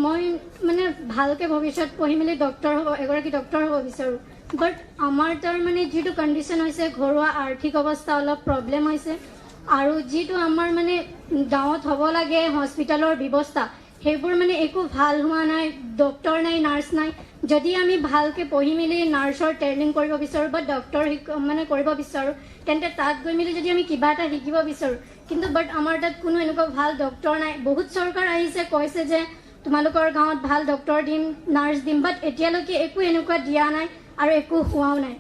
মই মানে ভালকৈ ভৱিষ্যত পঢ়ি মেলি ডক্টৰ হ'ব এগৰাকী ডক্টৰ হ'ব বিচাৰোঁ বাট আমাৰ তাৰ মানে যিটো কণ্ডিশ্যন হৈছে ঘৰুৱা আৰ্থিক অৱস্থা অলপ প্ৰব্লেম হৈছে আৰু যিটো আমাৰ মানে গাঁৱত হ'ব লাগে হস্পিটেলৰ ব্যৱস্থা সেইবোৰ মানে একো ভাল হোৱা নাই ডক্টৰ নাই নাৰ্ছ নাই যদি আমি ভালকৈ পঢ়ি মেলি নাৰ্ছৰ ট্ৰেইনিং কৰিব বিচাৰোঁ বা ডক্টৰ মানে কৰিব বিচাৰোঁ তেন্তে তাত গৈ মেলি যদি আমি কিবা এটা শিকিব বিচাৰোঁ কিন্তু বাট আমাৰ তাত কোনো এনেকুৱা ভাল ডক্টৰ নাই বহুত চৰকাৰ আহিছে কৈছে যে তোমালোকৰ গাঁৱত ভাল ডক্টৰ দিম নাৰ্ছ দিম বাট এতিয়ালৈকে একো এনেকুৱা দিয়া নাই আৰু একো হোৱাও নাই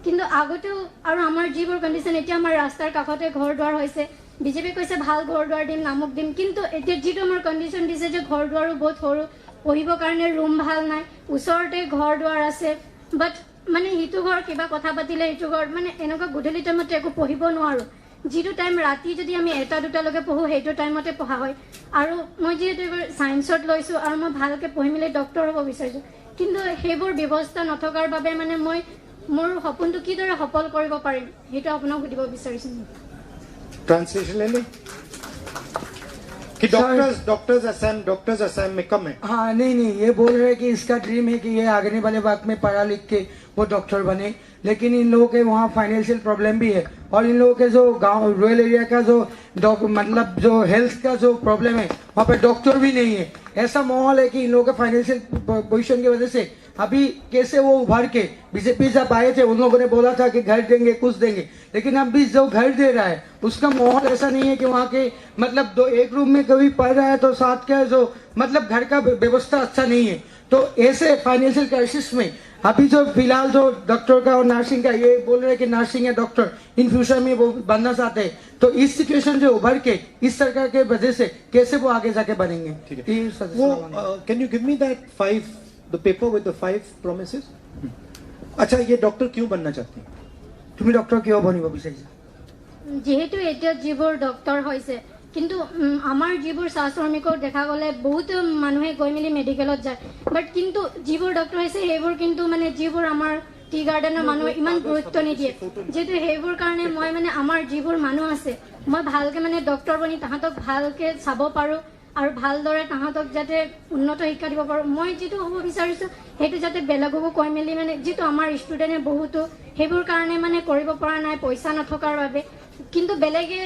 কিন্তু আগতেও আৰু আমাৰ যিবোৰ কণ্ডিশ্যন এতিয়া আমাৰ ৰাস্তাৰ কাষতে ঘৰ দুৱাৰ হৈছে বিজেপি কৈছে ভাল ঘৰ দুৱাৰ দিম নামক দিম কিন্তু এতিয়া যিটো আমাৰ কণ্ডিশ্যন দিছে যে ঘৰ দুৱাৰো বহুত সৰু পঢ়িবৰ কাৰণে ৰুম ভাল নাই ওচৰতে ঘৰ দুৱাৰ আছে বাট মানে সিটো ঘৰ কিবা কথা পাতিলে ইটো ঘৰ মানে এনেকুৱা গধূলি টাইমতে একো পঢ়িব নোৱাৰো যিটো টাইম ৰাতি যদি আমি 1-2লৈকে পঢ়ো সেইটো টাইমতে পঢ়া হয় আৰু মই যিহেতু সায়েন্সত লৈছো আৰু মই ভালকে পঢ়ি মেলি ডক্টৰ হ'ব বিচাৰিছো কিন্তু সেইবোৰ ব্যৱস্থা নথকাৰ বাবে মানে মই মোৰ সপোনটো কিদৰে সফল কৰিব পাৰিম সেইটো আপোনাক সুধিব বিচাৰিছো ट्रांसलेशन ले ले कि डॉक्टर्स असम में कम है। हाँ नहीं ये बोल रहे हैं कि इसका ड्रीम है कि ये आगे वाले वक्त में पढ़ा लिख के वो डॉक्टर बने, लेकिन इन लोगों के वहाँ फाइनेंशियल प्रॉब्लम भी है और इन लोगों के जो गांव रूरल एरिया का जो मतलब जो हेल्थ का जो प्रॉब्लम है वहाँ पे डॉक्टर भी नहीं है। ऐसा माहौल है कि इन लोगों के फाइनेंशियल पोजीशन की वजह से अभी कैसे वो उभर के बीजेपी जब आए थे उन लोगों ने बोला था कि घर देंगे कुछ देंगे, लेकिन अब भी जो घर दे रहा है उसका माहौल ऐसा नहीं है कि वहाँ के मतलब एक रूम में कभी पढ़ रहा है तो साथ का जो मतलब घर का व्यवस्था अच्छा नहीं है। तो ऐसे फाइनेंशियल क्राइसिस में अभी जो फिलहाल जो डॉक्टर का और नर्सिंग का ये बोल रहे हैं कि नर्सिंग या डॉक्टर इन फ्यूचर में वो बनना चाहते हैं, तो इस सिचुएशन से उभर के इस सरकार के वजह से कैसे वो आगे जाके बनेंगे। वो can you give me that 5 the paper with the 5 promises. अच्छा ये डॉक्टर क्यों बनना चाहते हैं? তুমি ডক্টৰ কিয় বনিব বিচাৰিছা? যেহেতু এতিয়া যিবোৰ ডক্টৰ হৈছে কিন্তু আমাৰ যিবোৰ শ্ৰমিকক দেখা গ'লে বহুত মানুহে গৈ মেলি মেডিকেলত যায় বাট কিন্তু যিবোৰ ডক্টৰ হৈছে সেইবোৰ কিন্তু মানে যিবোৰ আমাৰ টি গাৰ্ডেনৰ মানুহে ইমান গুৰুত্ব নিদিয়ে যেহেতু সেইবোৰ কাৰণে মই মানে আমাৰ যিবোৰ মানুহ আছে মই ভালকে মানে ডক্টৰ বনি তাহাঁতক ভালকে চাব পাৰো আৰু ভালদৰে তাহাঁতক যাতে উন্নত শিক্ষা দিব পাৰো। মই যিটো হ'ব বিচাৰিছো সেইটো যাতে বেলেগকো কৈ মেলি মানে যিটো আমাৰ ষ্টুডেণ্টে বহুতো সেইবোৰ কাৰণে মানে কৰিব পৰা নাই পইচা নথকাৰ বাবে কিন্তু বেলেগে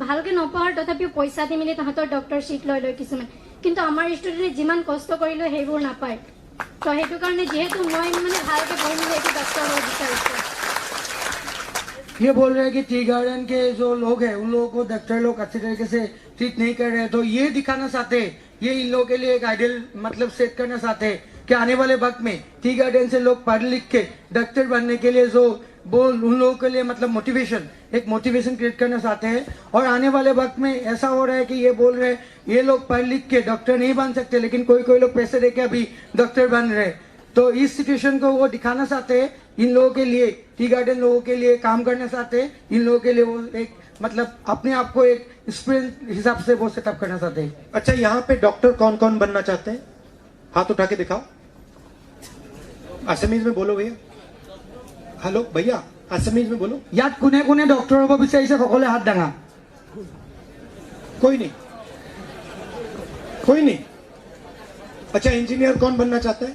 ভালকে নপঢ়াৰ তথাপিও পইচা দি মেলি তাহাঁতৰ ডক্টৰ চিট লৈ কিছুমান কিন্তু আমাৰ ষ্টুডেণ্টে যিমান কষ্ট কৰিলেও সেইবোৰ নাপায়। তো সেইটো কাৰণে যিহেতু মই মানে ভালকে পঢ়ি মেলি এইটো ডক্টৰ হ'ব বিচাৰিছো। ये बोल रहे हैं कि टी गार्डन के जो लोग हैं उन लोगों को डॉक्टर लोग अच्छे तरीके से ट्रीट नहीं कर रहे हैं, तो ये दिखाना चाहते हैं, ये इन लोगों के लिए एक आइडियल मतलब सेट करना चाहते हैं कि आने वाले वक्त में टी गार्डन से लोग पढ़ लिख के डॉक्टर बनने के लिए जो वो उन लोगों के लिए मतलब एक मोटिवेशन क्रिएट करना चाहते हैं। और आने वाले वक्त में ऐसा हो रहा है कि ये बोल रहे हैं ये लोग पढ़ लिख के डॉक्टर नहीं बन सकते, लेकिन कोई लोग पैसे दे के अभी डॉक्टर बन रहे हैं। तो इस सिचुएशन को वो दिखाना चाहते हैं, इन लोगों के लिए टी गार्डन लोगों के लिए काम करना चाहते हैं, इन लोगों के लिए वो एक मतलब अपने आप को एक स्पिरिट हिसाब से वो सेटअप करना चाहते हैं। अच्छा यहाँ पे डॉक्टर कौन कौन बनना चाहते हैं? हाथ उठा के दिखाओ, असमीज में बोलो भैया। हेलो भैया असमीज में बोलो। याद कोने कोने डॉक्टर হ'ব বিচাৰিছে সকলে হাত দাঙা। कोई नहीं। अच्छा इंजीनियर कौन बनना चाहता है?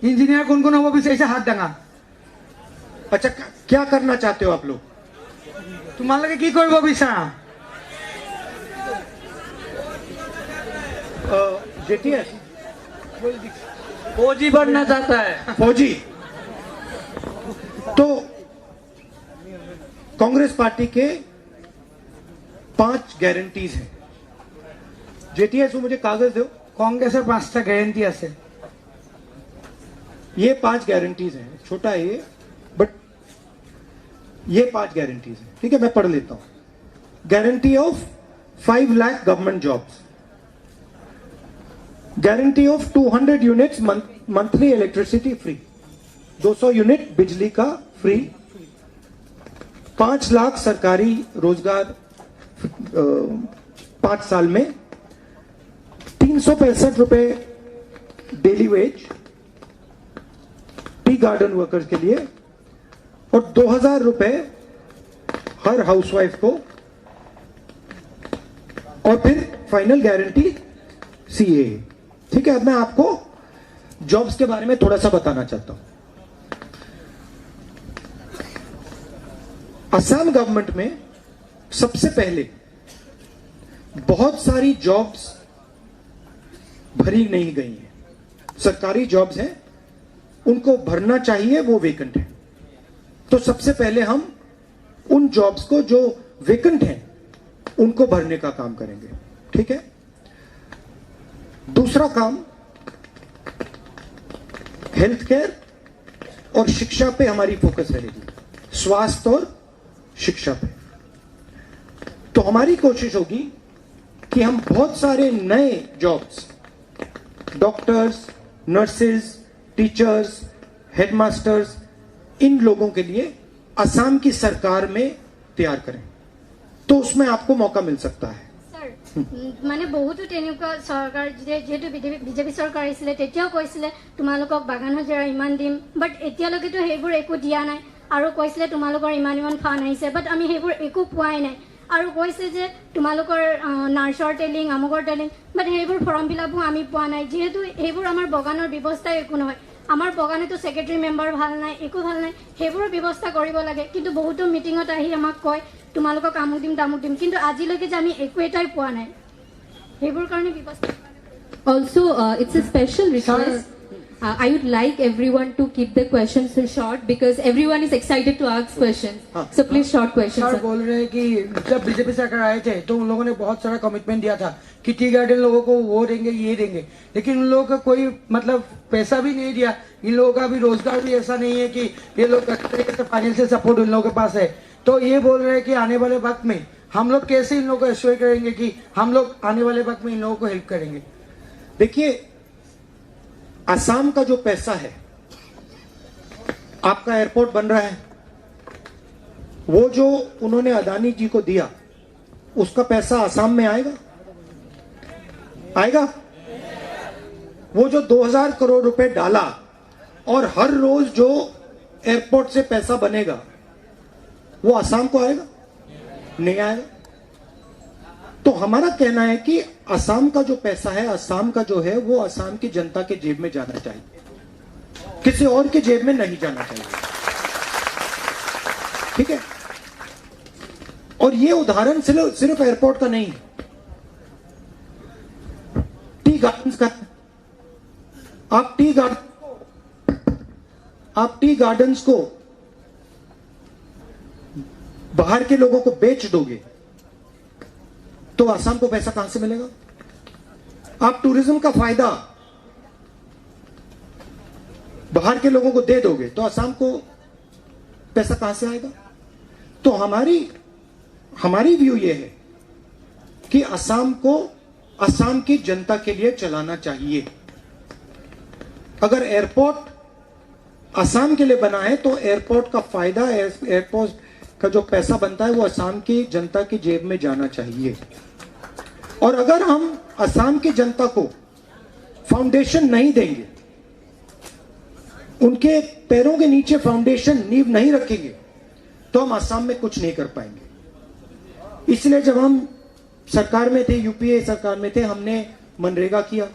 इंजीनियर कौन कौन হ'ব বিচাৰিছে हाथ दांगा। अच्छा क्या करना चाहते हो आप लोग? তোমালোকে কি কৰিব বিচাৰা? जेटीएस फौजी बनना चाहता है। फौजी। तो कांग्रेस पार्टी के 5 गारंटीज हैं। जेटीएस मुझे कागज दो। कांग्रेसर 5টা গ্যারান্টি আছে। ये 5 गारंटीज हैं, छोटा है ये बट ये 5 गारंटीज हैं। ठीक है मैं पढ़ लेता हूं। Guarantee of 5 lakh government jobs, guarantee of 200 units monthly electricity free, 200 unit बिजली का फ्री, 5 लाख सरकारी रोजगार 5 साल में, 365 रुपए daily veg tea garden workers के लिए और 2000 रुपए हर हाउसवाइफ को, और फिर फाइनल गारंटी सीए। ठीक है अब मैं आपको जॉब्स के बारे में थोड़ा सा बताना चाहता हूं। असम गवर्नमेंट में सबसे पहले बहुत सारी जॉब्स भरी नहीं गई हैं, सरकारी जॉब्स हैं उनको भरना चाहिए, वो वेकेंट है। तो सबसे पहले हम उन जॉब्स को जो वेकेंट हैं उनको भरने का काम करेंगे। ठीक है दूसरा काम हेल्थ केयर और शिक्षा पे हमारी फोकस रहेगी, स्वास्थ्य और शिक्षा पे। तो हमारी कोशिश होगी कि हम बहुत सारे नए jobs doctors, nurses, teachers, headmasters इन लोगों के लिए असम की सरकार में तैयार करें, तो उसमें आपको मौका मिल सकता है। মানে বহুতো তেনেকুৱা চৰকাৰ যেহেতু বিজেপি চৰকাৰ আহিছিলে তেতিয়াও কৈছিলে তোমালোকক বাগান হাজিৰা ইমান দিম, বাট এতিয়ালৈকেতো সেইবোৰ একো দিয়া নাই। আৰু কৈছিলে তোমালোকৰ ইমান ফাণ্ড আহিছে, বাট আমি সেইবোৰ একো পোৱাই নাই। আৰু কৈছে যে তোমালোকৰ নাৰ্ছৰ টেলিং আমুকৰ টেলিং, বাট সেইবোৰ ফৰ্ম ফিল আপো আমি পোৱা নাই। যিহেতু সেইবোৰ আমাৰ বাগানৰ ব্যৱস্থাই একো নহয়, আমাৰ বাগানেতো ছেক্ৰেটাৰী মেম্বাৰ ভাল নাই, একো ভাল নাই। সেইবোৰৰ ব্যৱস্থা কৰিব লাগে, কিন্তু বহুতো মিটিঙত আহি আমাক কয় তোমালোকক আমুক দিম তামুক দিম, কিন্তু আজিলৈকে যে আমি একো এটাই পোৱা নাই। সেইবোৰ কাৰণে ব্যৱস্থা Also, it's a special request. I would like everyone to keep the questions short because everyone is excited to ask questions. So please short questions. Sir बोल रहे हैं कि जब बीजेपी सरकार आए थे तो उन लोगों ने बहुत सारा कमिटमेंट दिया था कि टी गार्डन लोगों को वो देंगे ये देंगे, लेकिन उन लोगों का कोई मतलब पैसा भी नहीं दिया। इन लोगों का भी रोजगार भी ऐसा नहीं है कि ये लोग फाइनेंशियल सपोर्ट इन लोगों के पास है। तो ये बोल रहे हैं कि आने वाले वक्त में हम लोग कैसे इन लोगों को एश्योर करेंगे कि हम लोग आने वाले वक्त में इन लोगों को हेल्प करेंगे। देखिए, असम का जो पैसा है, आपका एयरपोर्ट बन रहा है, वो जो उन्होंने अदानी जी को दिया उसका पैसा असम में आएगा? आएगा? वो जो 2000 करोड़ रुपए डाला और हर रोज जो एयरपोर्ट से पैसा बनेगा वो असम को आएगा? नहीं आएगा। तो हमारा कहना है कि असम का जो पैसा है, असम का जो है, वो असम की जनता के जेब में जाना चाहिए, किसी और के जेब में नहीं जाना चाहिए। ठीक है? और ये उदाहरण सिर्फ एयरपोर्ट का नहीं है, टी गार्डन्स का। आप टी गार्डन्स को बाहर के लोगों को बेच दोगे तो असम को पैसा कहां से मिलेगा? आप टूरिज्म का फायदा बाहर के लोगों को दे दोगे तो असम को पैसा कहां से आएगा? तो हमारी व्यू ये है कि असम को असम की जनता के लिए चलाना चाहिए। अगर एयरपोर्ट असम के लिए बना है तो एयरपोर्ट का फायदा, एयरपोर्ट का जो पैसा बनता है वो असम की जनता की जेब में जाना चाहिए। और अगर हम असम की जनता को फाउंडेशन नहीं देंगे, उनके पैरों के नीचे फाउंडेशन नींव नहीं रखेंगे, तो हम असम में कुछ नहीं कर पाएंगे। इसलिए जब हम सरकार में थे, यूपीए सरकार में थे, हमने मनरेगा किया,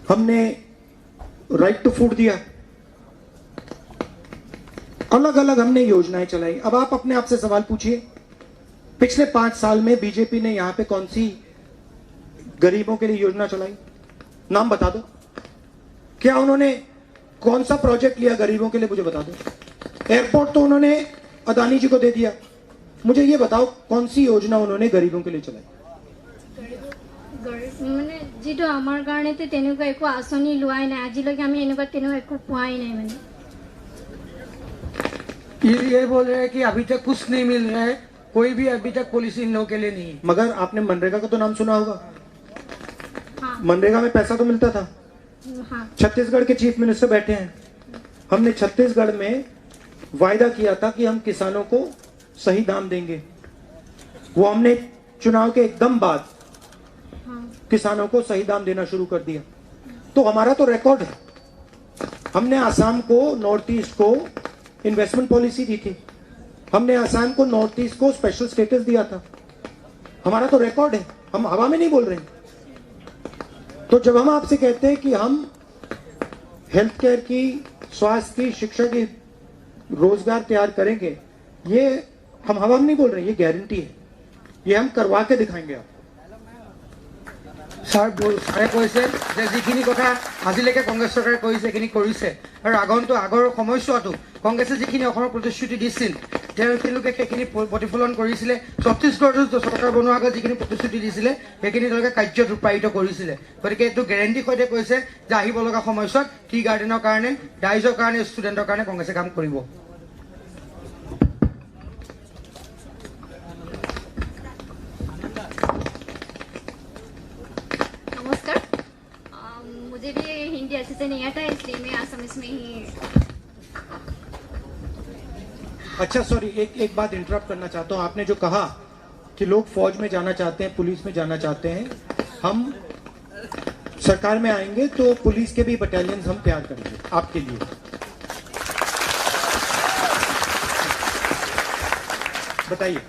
हमने राइट टू फूड दिया, अलग अलग हमने योजनाएं चलाई। अब आप अपने आप से सवाल पूछिए, पिछले 5 साल में बीजेपी ने यहां पे कौन सी गरीबों के लिए योजना चलाई? नाम बता दो। क्या उन्होंने कौन सा प्रोजेक्ट लिया गरीबों के लिए? मुझे बता दो। एयरपोर्ट तो उन्होंने अदानी जी को दे दिया, मुझे ये बताओ कौन सी योजना उन्होंने गरीबों के लिए चलाई? মানে যিটো আমাৰ কাৰণেতো তেনেকুৱা একো আঁচনি লোৱাই নাই, আজিলৈকে আমি এনেকুৱা তেনেকুৱা একো পোৱাই নাই। মানে ये बोल रहे हैं कि अभी तक कुछ नहीं मिल रहा है, कोई भी अभी तक पॉलिसी इन लोगों के लिए नहीं है। मगर आपने मनरेगा का तो नाम सुना होगा। हाँ मनरेगा में पैसा तो मिलता था। हाँ छत्तीसगढ़ के चीफ मिनिस्टर बैठे हैं, हमने छत्तीसगढ़ में वायदा किया था कि हम किसानों को सही दाम देंगे। वो हमने चुनाव के एकदम बाद किसानों को सही दाम देना शुरू कर दिया। तो हमारा तो रिकॉर्ड है, हमने आसाम को, नॉर्थ ईस्ट को इन्वेस्टमेंट पॉलिसी दी थी, हमने आसाम को, नॉर्थ ईस्ट को स्पेशल स्टेटस दिया था। हमारा तो रिकॉर्ड है, हम हवा में नहीं बोल रहे हैं। तो जब हम आपसे कहते हैं कि हम हेल्थ केयर की, स्वास्थ्य की, शिक्षा की, रोजगार तैयार करेंगे, ये हम हवा में नहीं बोल रहे हैं, ये गारंटी है, ये हम करवा के दिखाएंगे आप। ছাৰে কৈছে যে যিখিনি কথা আজিলৈকে কংগ্ৰেছ চৰকাৰে কৰিছে সেইখিনি কৰিছে, আৰু আগৰ সময়ছোৱাতো কংগ্ৰেছে যিখিনি অসমৰ প্ৰতিশ্ৰুতি দিছিল তেওঁলোকে সেইখিনি প্ৰতিফলন কৰিছিলে। ছত্তীশগড়তো চৰকাৰ বনোৱাৰ আগত যিখিনি প্ৰতিশ্ৰুতি দিছিলে সেইখিনি তেওঁলোকে কাৰ্যত ৰূপায়িত কৰিছিলে। গতিকে এইটো গেৰেণ্টিৰ সৈতে কৈছে যে আহিব লগা সময়ছোৱাত টি গাৰ্ডেনৰ কাৰণে, ৰাইজৰ কাৰণে, ষ্টুডেণ্টৰ কাৰণে কংগ্ৰেছে কাম কৰিব। मुझे भी हिंदी अच्छे से नहीं आता, इसलिए मैं असमिस में ही अच्छा सॉरी, एक बात इंटरप्ट करना चाहता हूं। आपने जो कहा कि लोग फौज में जाना चाहते हैं, पुलिस में जाना चाहते हैं, हम सरकार में आएंगे तो पुलिस के भी बटालियन हम तैयार करेंगे आपके लिए। बताइए।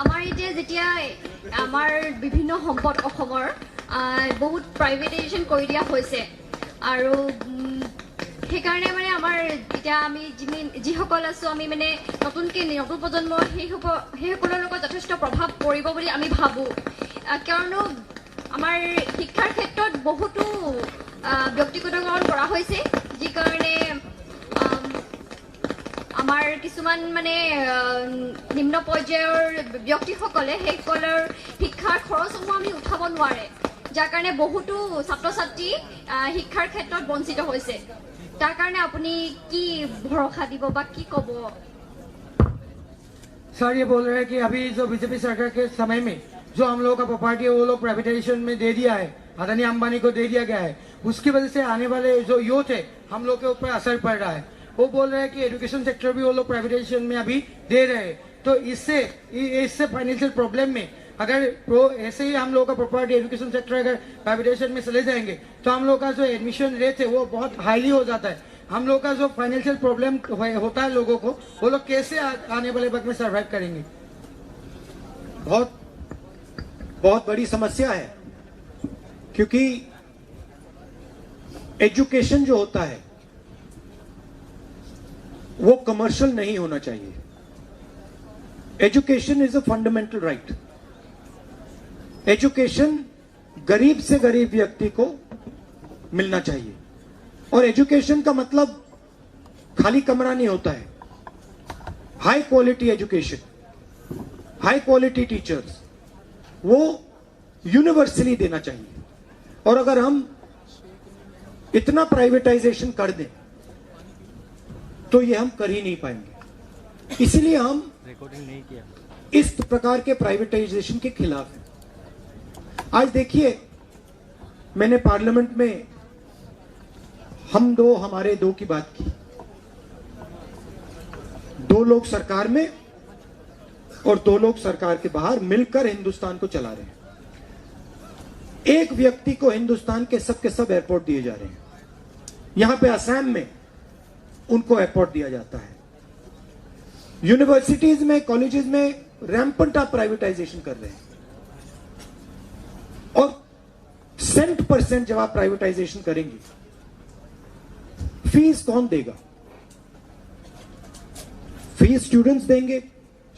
আমাৰ এতিয়া যেতিয়া আমাৰ বিভিন্ন সম্পদ অসমৰ বহুত প্ৰাইভেটাইজেশ্যন কৰি দিয়া হৈছে আৰু সেইকাৰণে মানে আমাৰ এতিয়া আমি যিসকল আছোঁ আমি মানে নতুন প্ৰজন্ম সেইসকলৰ লগত যথেষ্ট প্ৰভাৱ পৰিব বুলি আমি ভাবোঁ। কিয়নো আমাৰ শিক্ষাৰ ক্ষেত্ৰত বহুতো ব্যক্তিগতকৰণ কৰা হৈছে, যি কাৰণে আমাৰ কিছুমান মানে নিম্ন পৰ্যায়ৰ ব্যক্তিসকলে সেইসকলৰ শিক্ষাৰ খৰচসমূহ আমি উঠাব নোৱাৰে, যাৰ কাৰণে বহুতো ছাত্ৰ ছাত্ৰী শিক্ষাৰ ক্ষেত্ৰত বঞ্চিত হৈছে। তাৰ কাৰণে আপুনি কি ভৰসা দিব বা কি ক'ব? सर ये बोल रहे हैं कि अभी जो बीजेपी सरकार के समय में जो हम लोगों का प्रॉपर्टी है वो लोग प्राइवेटाइजेशन में दे दिया है, अदानी अंबानी को दे दिया गया है, उसकी वजह से आने वाले जो यूथ है हम लोग के ऊपर असर पड़ रहा है। वो बोल रहे हैं कि एजुकेशन सेक्टर भी वो लोग प्राइवेटाइजेशन में अभी दे रहे हैं, तो इससे फाइनेंशियल प्रॉब्लम में अगर ऐसे ही हम लोग का प्रॉपर्टी एजुकेशन सेक्टर अगर प्राइवेटाइजेशन में चले जाएंगे तो हम लोग का जो एडमिशन रेट है वो बहुत हाईली हो जाता है। हम लोग का जो फाइनेंशियल प्रॉब्लम होता है लोगों को, वो लोग कैसे आने वाले वक्त में सर्वाइव करेंगे? बहुत बहुत बड़ी समस्या है, क्योंकि एजुकेशन जो होता है वो कमर्शियल नहीं होना चाहिए। Education is a fundamental right. Education गरीब से गरीब व्यक्ति को मिलना चाहिए, और एजुकेशन का मतलब खाली कमरा नहीं होता है। High quality education, high quality teachers, वो यूनिवर्सली देना चाहिए। और अगर हम इतना प्राइवेटाइजेशन कर दें तो ये हम कर ही नहीं पाएंगे। इसलिए हम इस प्रकार के प्राइवेटाइजेशन के खिलाफ हैं। आज देखिए, मैंने पार्लियामेंट में हमारे दो की बात की। दो लोग सरकार में और दो लोग सरकार के बाहर मिलकर हिंदुस्तान को चला रहे हैं। एक व्यक्ति को हिंदुस्तान के सब एयरपोर्ट दिए जा रहे हैं। यहां पे असम में उनको एयरपोर्ट दिया जाता है। यूनिवर्सिटीज में, कॉलेजेस में रैंपेंट आप प्राइवेटाइजेशन कर रहे हैं, और सेंट परसेंट जब आप प्राइवेटाइजेशन करेंगे, फीस कौन देगा? फीस स्टूडेंट्स देंगे,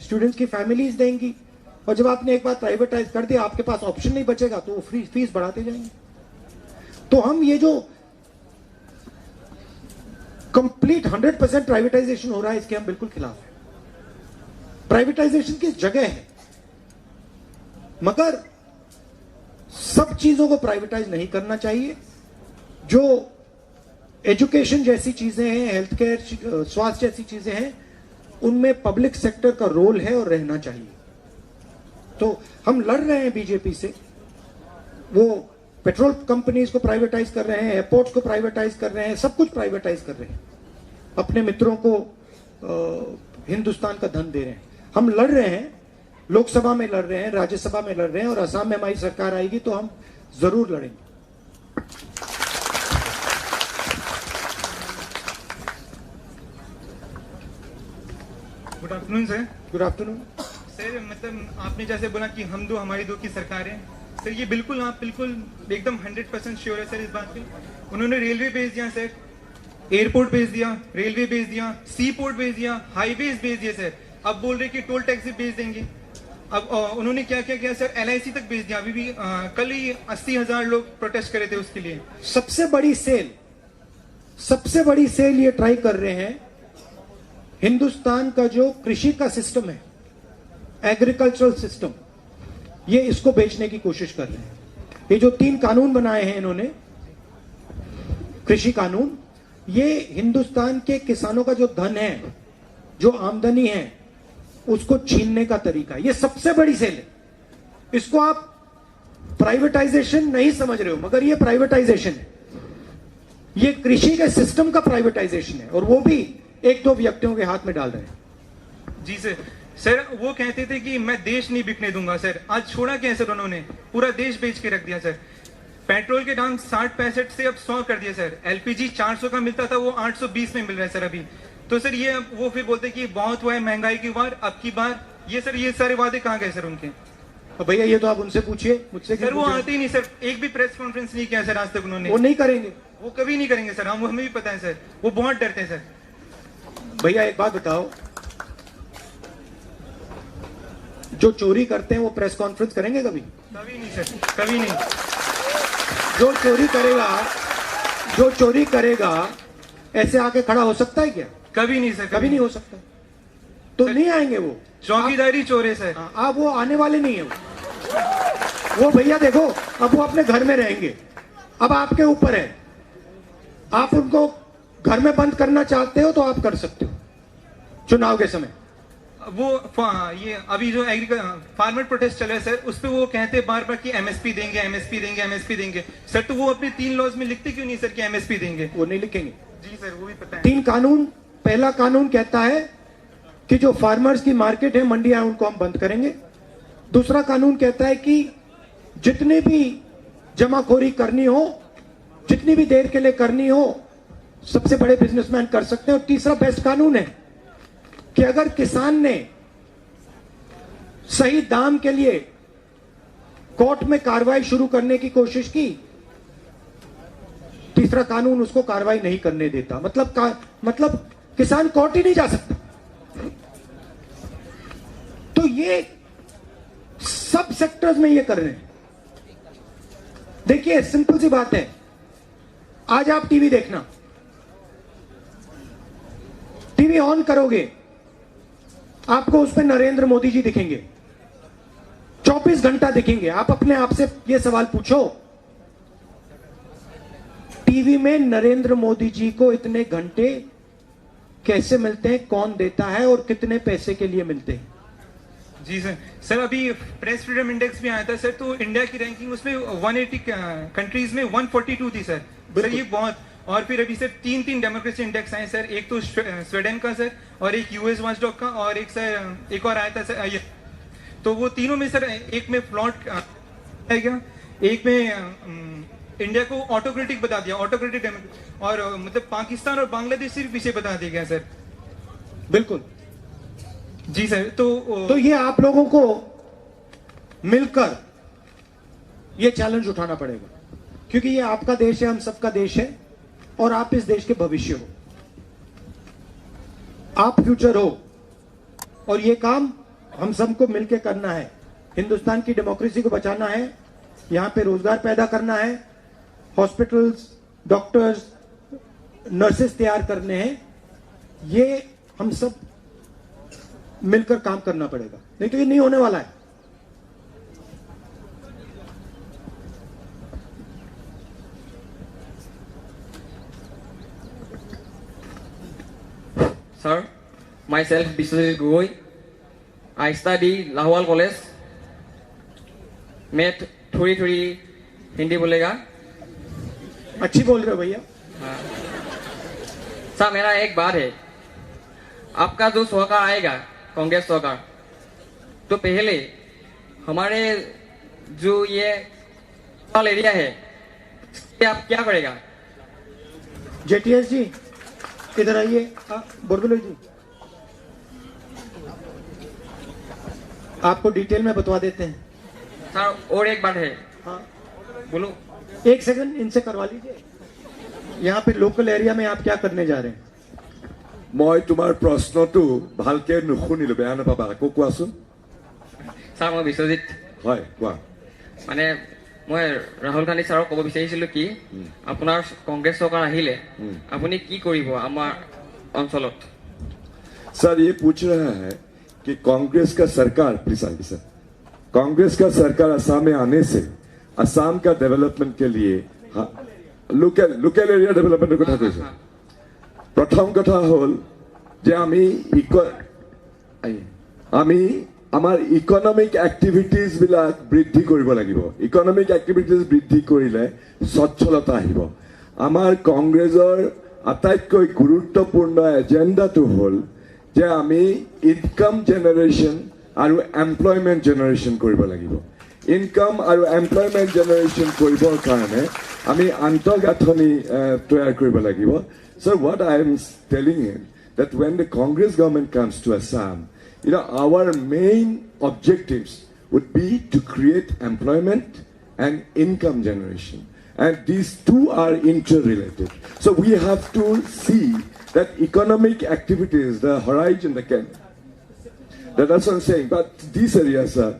स्टूडेंट्स की फैमिलीज देंगी। और जब आपने एक बार प्राइवेटाइज कर दिया, आपके पास ऑप्शन नहीं बचेगा, तो वो फीस बढ़ाते जाएंगे। तो हम ये जो कंप्लीट 100% प्राइवेटाइजेशन हो रहा है, इसके हम बिल्कुल खिलाफ हैं। प्राइवेटाइजेशन किस जगह है, मगर सब चीजों को प्राइवेटाइज नहीं करना चाहिए। जो एजुकेशन जैसी चीजें हैं, हेल्थ केयर, स्वास्थ्य जैसी चीजें हैं, उनमें पब्लिक सेक्टर का रोल है और रहना चाहिए। तो हम लड़ रहे हैं बीजेपी से। वो पेट्रोल कंपनीज को प्राइवेटाइज कर रहे हैं, एयरपोर्ट्स को प्राइवेटाइज कर रहे हैं, सब कुछ प्राइवेटाइज कर रहे हैं, अपने मित्रों को हिंदुस्तान का धन दे रहे हैं। हम लड़ रहे हैं, लोकसभा में लड़ रहे हैं, राज्यसभा में लड़ रहे हैं, और असम में हमारी सरकार आएगी तो हम जरूर लड़ेंगे। Good afternoon sir. Good afternoon sir, मतलब आपने जैसे बोला कि हम दो, हमारी दो की सरकार है सर, ये बिल्कुल आप बिल्कुल एकदम 100% श्योर है सर इस बात पे? उन्होंने रेलवे भेज दिया सर, एयरपोर्ट भेज दिया, रेलवे भेज दिया, सी पोर्ट भेज दिया, हाईवेज भेज दिए सर। अब बोल रहे कि टोल टैक्स भी भेज देंगे। अब उन्होंने क्या क्या किया सर? LIC तक भेज दिया। अभी भी कल ही 80,000 लोग प्रोटेस्ट करे थे उसके लिए। सबसे बड़ी सेल ये ट्राई कर रहे हैं। हिंदुस्तान का जो कृषि का सिस्टम है, एग्रीकल्चरल सिस्टम, ये इसको बेचने की कोशिश कर रहे हैं। ये जो 3 कानून बनाए हैं इन्होंने, कृषि कानून, ये हिंदुस्तान के किसानों का जो धन है, जो आमदनी है, उसको छीनने का तरीका। ये सबसे बड़ी सेल है। इसको आप प्राइवेटाइजेशन नहीं समझ रहे हो, मगर ये प्राइवेटाइजेशन है। ये कृषि के सिस्टम का प्राइवेटाइजेशन है, और वो भी एक दो व्यक्तियों के हाथ में डाल रहे हैं। जी सर वो कहते थे कि मैं देश नहीं बिकने दूंगा सर, आज छोड़ा क्या है सर, उन्होंने पूरा देश बेच के रख दिया सर। पेट्रोल के दाम 60-65 से अब 100 कर दिया सर। एलपीजी 400 का मिलता था, वो 820 में मिल रहा है सर अभी। तो सर ये वो फिर बोलते कि बहुत हुआ है महंगाई की बार, अब की बार ये सर, ये सारे वादे कहाँ गए सर उनके? भैया ये तो आप उनसे पूछिए, मुझसे सर वो आते ही नहीं सर, एक भी प्रेस कॉन्फ्रेंस नहीं किया सर आज तक उन्होंने। वो नहीं करेंगे, वो कभी नहीं करेंगे सर, हमें भी पता है सर, वो बहुत डरते हैं सर। भैया एक बात बताओ, जो चोरी करते हैं वो प्रेस कॉन्फ्रेंस करेंगे कभी? कभी नहीं सर, कभी नहीं। जो चोरी करेगा ऐसे आके खड़ा हो सकता है क्या? कभी नहीं सर, कभी नहीं हो सकता। तो नहीं आएंगे वो, चौकीदारी चोर है सर। आप वो आने वाले नहीं है वो भैया देखो, अब वो अपने घर में रहेंगे, अब आपके ऊपर है, आप उनको घर में बंद करना चाहते हो तो आप कर सकते हो चुनाव के समय। वो ये अभी जो फार्मर प्रोटेस्ट चल रहा है सर, उस पे वो कहते हैं बार बार कि एमएसपी देंगे, एमएसपी देंगे, एमएसपी देंगे। सर तो वो अपने 3 लॉज में लिखते क्यों नहीं सर कि एमएसपी देंगे? वो नहीं लिखेंगे। जी सर वो भी पता है। 3 कानून, पहला कानून कहता है कि जो फार्मर्स की मार्केट है, मंडियां, उनको हम बंद करेंगे। दूसरा कानून कहता है कि जितने भी जमाखोरी करनी हो, जितनी भी देर के लिए करनी हो, सबसे बड़े बिजनेसमैन कर सकते हैं। और तीसरा बेस्ट कानून है कि अगर किसान ने सही दाम के लिए कोर्ट में कार्रवाई शुरू करने की कोशिश की, तीसरा कानून उसको कार्रवाई नहीं करने देता। मतलब किसान कोर्ट ही नहीं जा सकता। तो ये सब सेक्टर्स में ये कर रहे हैं। देखिए सिंपल सी बात है, आज आप टीवी देखना, टीवी ऑन करोगे, आपको उस पर नरेंद्र मोदी जी दिखेंगे, 24 घंटा दिखेंगे। आप अपने आप से ये सवाल पूछो, टीवी में नरेंद्र मोदी जी को इतने घंटे कैसे मिलते हैं, कौन देता है और कितने पैसे के लिए मिलते हैं? जी सर अभी प्रेस फ्रीडम इंडेक्स भी आया था सर, तो इंडिया की रैंकिंग उसमें 180 कंट्रीज में 142 थी सर। सर ये बहुत, और फिर अभी सर 3 डेमोक्रेसी इंडेक्स आए सर, एक तो स्वीडन का सर, और एक यूएस वॉचडॉग का, और एक सर एक और आया था सर ये। तो वो तीनों में सर एक में फ्लॉट आएगा, एक में इंडिया को ऑटोक्रेटिक बता दिया, ऑटोक्रेटिक, और मतलब पाकिस्तान और बांग्लादेश सिर्फ पीछे बता दिया गया सर। बिल्कुल जी सर। तो ये आप लोगों को मिलकर ये चैलेंज उठाना पड़ेगा, क्योंकि ये आपका देश है, हम सबका देश है, और आप इस देश के भविष्य हो, आप फ्यूचर हो, और ये काम हम सबको मिलकर करना है। हिंदुस्तान की डेमोक्रेसी को बचाना है, यहां पे रोजगार पैदा करना है, हॉस्पिटल्स, डॉक्टर्स, नर्सेस तैयार करने हैं। ये हम सब मिलकर काम करना पड़ेगा, नहीं तो ये नहीं होने वाला है। Sir, myself Biswajit Gogoi. I study Lahowal College. Met थोड़ी हिंदी बोलेगा? अच्छी बोल रहे हो भैया। सर मेरा एक बात है, आपका जो सरकार आएगा, कांग्रेस सरकार, तो पहले हमारे जो ये एरिया है, आप क्या करेगा? जेटीएस जी इधर आइए, बोरगुलो जी आपको डिटेल में बतवा देते हैं। सर और एक बात है। हाँ बोलो। 1 सेकंड इनसे करवा लीजिए, यहाँ पे लोकल एरिया में आप क्या करने जा रहे हैं? মই তোমাৰ প্ৰশ্নটো ভালকে নুশুনিলো, বেয়া নাপাবা, আকৌ কোৱাচোন। ছাৰ মই বিশ্বজিৎ। হয় কোৱা। মানে মই ৰাহুল গান্ধী ছাৰক ক'ব বিচাৰিছিলো কি আপোনাৰ কংগ্ৰেছ চৰকাৰ আহিলে আপুনি কি কৰিব আমাৰ অঞ্চলত? सर ये पूछ रहा है कि कांग्रेस का सरकार, प्लीज आइए सर, कांग्रेस का सरकार असम में आने से असम का डेवलपमेंट के लिए लोकल एरिया डेवलपमेंटर কথা কৈছে। प्रथम कथा हल आमार इकोनॉमिक एक्टिविटीज बिलाक बृद्धि करिब লাগিব। इकोनॉमिक एक्टिविटीज बृद्धि करिले सच्छलता आहिब। আমাৰ কংগ্ৰেছৰ আটাইতকৈ গুৰুত্বপূৰ্ণ এজেণ্ডাটো হ'ল যে আমি ইনকাম জেনেৰেশ্যন আৰু এমপ্লয়মেণ্ট জেনেৰেশ্যন কৰিব লাগিব। ইনকাম আৰু এমপ্লয়মেণ্ট জেনেৰেশ্যন কৰিবৰ কাৰণে আমি আন্তঃগাঁথনি তৈয়াৰ কৰিব লাগিব। So what I am telling him that when the Congress government comes to Assam, our main objectives would be to create employment and income generation. And these two are interrelated. So we have to see that economic activities, the horizon, that's what I'm saying. But these areas are,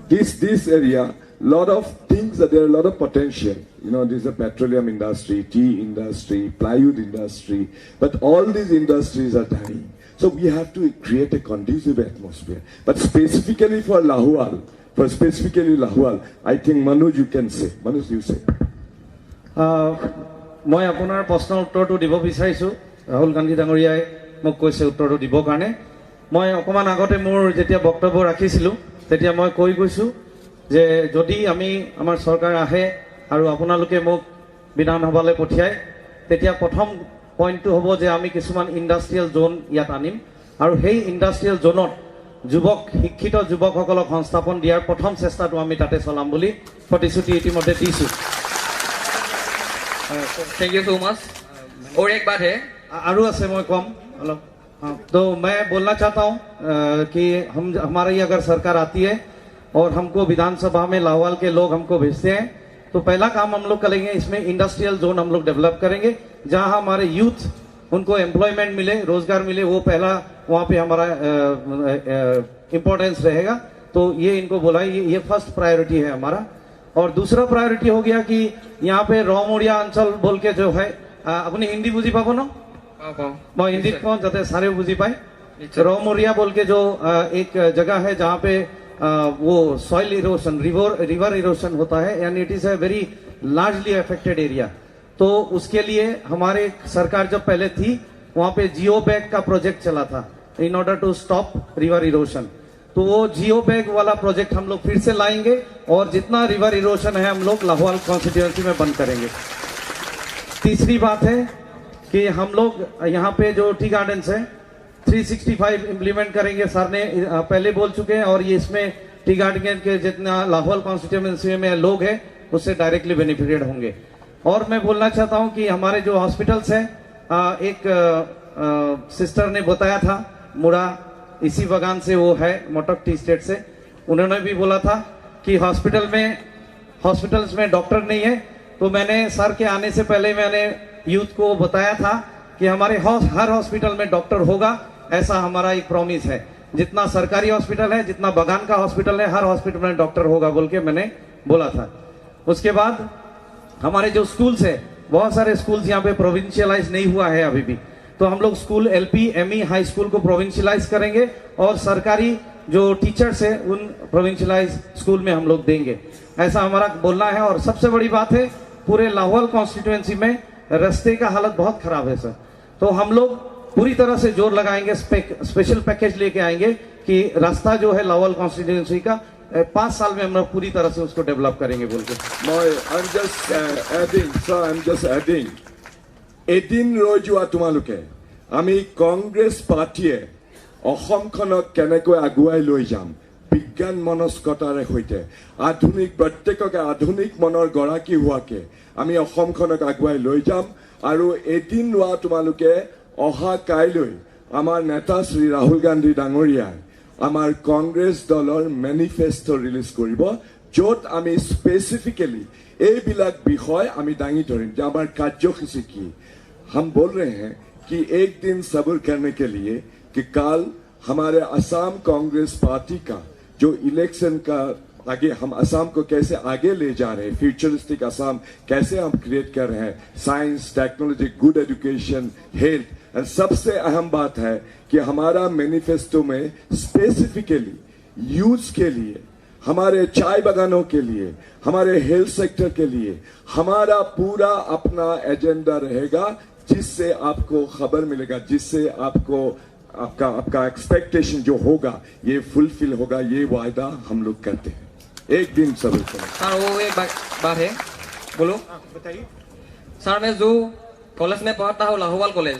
this area, lot of things that there are a lot of potential. There's a petroleum industry, tea industry, plywood industry, but all these industries are dying. So we have to create a conducive atmosphere. But specifically for Lahual, I think Manoj, you can say. Manoj, you say. মই আপোনাৰ প্ৰশ্নৰ উত্তৰটো দিব বিচাৰিছোঁ। ৰাহুল গান্ধী ডাঙৰীয়াই মোক কৈছে উত্তৰটো দিবৰ কাৰণে। মই অকণমান আগতে মোৰ যেতিয়া বক্তব্য ৰাখিছিলোঁ তেতিয়া মই কৈ গৈছোঁ যে যদি আমাৰ চৰকাৰ আহে আৰু আপোনালোকে মোক বিধানসভালৈ পঠিয়ায় তেতিয়া প্ৰথম পইণ্টটো হ'ব যে আমি কিছুমান ইণ্ডাষ্ট্ৰিয়েল জোন ইয়াত আনিম আৰু সেই ইণ্ডাষ্ট্ৰিয়েল জোনত শিক্ষিত যুৱকসকলক সংস্থাপন দিয়াৰ প্ৰথম চেষ্টাটো আমি তাতে চলাম বুলি প্ৰতিশ্ৰুতি ইতিমধ্যে দিছোঁ। Thank you so much. और एक बात है आरू আছে মই কম অলপ। तो मैं बोलना चाहता हूँ कि हमारी अगर सरकार आती है और हमको विधानसभा में लाहौल के लोग हमको भेजते हैं तो पहला काम हम लोग करेंगे इसमें इंडस्ट्रियल जोन हम लोग डेवलप करेंगे जहां हमारे यूथ उनको एम्प्लॉयमेंट मिले, रोजगार मिले। वो पहला वहां पे हमारा इम्पोर्टेंस रहेगा। तो ये इनको बोला ये फर्स्ट प्रायोरिटी है हमारा। और दूसरा प्रायोरिटी हो गया कि यहाँ पे रौमोरिया अंचल बोल के जो है अपनी हिंदी बुझी पाबो न मैं हिंदी कौन जाते सारे बुझी पाए। रौमोरिया बोल के जो एक जगह है जहाँ पे वो सॉइल इरोशन रिवर इरोशन होता है यानी it is a very largely affected area. तो उसके लिए हमारे सरकार जब पहले थी वहाँ पे जियो बैग का प्रोजेक्ट चला था in order to stop river erosion. तो वो जियो बैग वाला प्रोजेक्ट हम लोग फिर से लाएंगे और जितना रिवर इरोशन है हम लोग लाहौल कॉन्स्टिट्यूएंसी में बंद करेंगे। तीसरी बात है कि हम लोग यहाँ पे जो टी गार्डन्स है 365 इम्प्लीमेंट करेंगे। सर ने पहले बोल चुके हैं और ये इसमें टी गार्डन के जितना लाहौल कॉन्स्टिट्यूएंसी में लोग हैं उससे डायरेक्टली बेनिफिटेड होंगे। और मैं बोलना चाहता हूँ कि हमारे जो हॉस्पिटल्स हैं एक सिस्टर ने बताया था मुड़ा इसी बगान से वो है मोटक टी स्टेट से, उन्होंने भी बोला था कि हॉस्पिटल्स में डॉक्टर नहीं है। तो मैंने सर के आने से पहले मैंने यूथ को बताया था कि हमारे हर हॉस्पिटल में डॉक्टर होगा, ऐसा हमारा एक प्रॉमिस है। जितना सरकारी हॉस्पिटल है, जितना बगान का हॉस्पिटल है, हर हॉस्पिटल में डॉक्टर होगा बोल के मैंने बोला था। उसके बाद हमारे जो स्कूल्स है बहुत सारे स्कूल्स यहाँ पे प्रोविंशियलाइज नहीं हुआ है अभी भी। तो हम लोग school LP, ME, high school को प्रोविंशियलाइज करेंगे और सरकारी जो टीचर्स है उन प्रोविंशियलाइज स्कूल में हम लोग देंगे, ऐसा हमारा बोलना है। और सबसे बड़ी बात है पूरे लाहौल कॉन्स्टिट्यूएंसी में रास्ते का हालत बहुत खराब है सर। तो हम लोग पूरी तरह से जोर लगाएंगे, स्पेशल पैकेज लेके आएंगे कि रास्ता जो है लाहौल कॉन्स्टिट्यूएंसी का 5 साल में हम लोग पूरी तरह से उसको डेवलप करेंगे बोल के। I'm just adding এদিন ৰৈ যোৱা তোমালোকে আমি কংগ্ৰেছ পাৰ্টীয়ে অসমখনক কেনেকৈ আগুৱাই লৈ যাম বিজ্ঞান মনস্কতাৰে সৈতে প্ৰত্যেককে আধুনিক মনৰ গৰাকী হোৱাকে আমি অসমখনক আগুৱাই লৈ যাম। আৰু এদিন লোৱা তোমালোকে অহা কাইলৈ আমাৰ নেতা শ্ৰী ৰাহুল গান্ধী ডাঙৰীয়াই আমাৰ কংগ্ৰেছ দলৰ মেনিফেষ্টো ৰিলিজ কৰিব য'ত আমি স্পেচিফিকেলি এইবিলাক বিষয় আমি দাঙি ধৰিম যে আমাৰ কাৰ্যসূচী কি। हम बोल रहे हैं कि एक दिन सब्र करने के लिए कि कल हमारे असम कांग्रेस पार्टी का जो इलेक्शन का आगे हम असम को कैसे आगे ले जा रहे हैं, फ्यूचरिस्टिक असम कैसे हम क्रिएट कर रहे हैं, science, technology, good education, health. और सबसे अहम बात है कि हमारा मैनिफेस्टो में स्पेसिफिकली यूथ के लिए, हमारे चाय बागानों के लिए, हमारे हेल्थ सेक्टर के लिए हमारा पूरा अपना एजेंडा रहेगा जिससे आपको खबर मिलेगा, जिससे आपको आपका एक्सपेक्टेशन जो होगा ये फुलफिल होगा। ये वायदा हम लोग करते हैं। एक दिन सब्र करें। वो एक बात है, बोलो बताइए। सर मैं जो कॉलेज में पढ़ता हूँ लाहौवाल कॉलेज,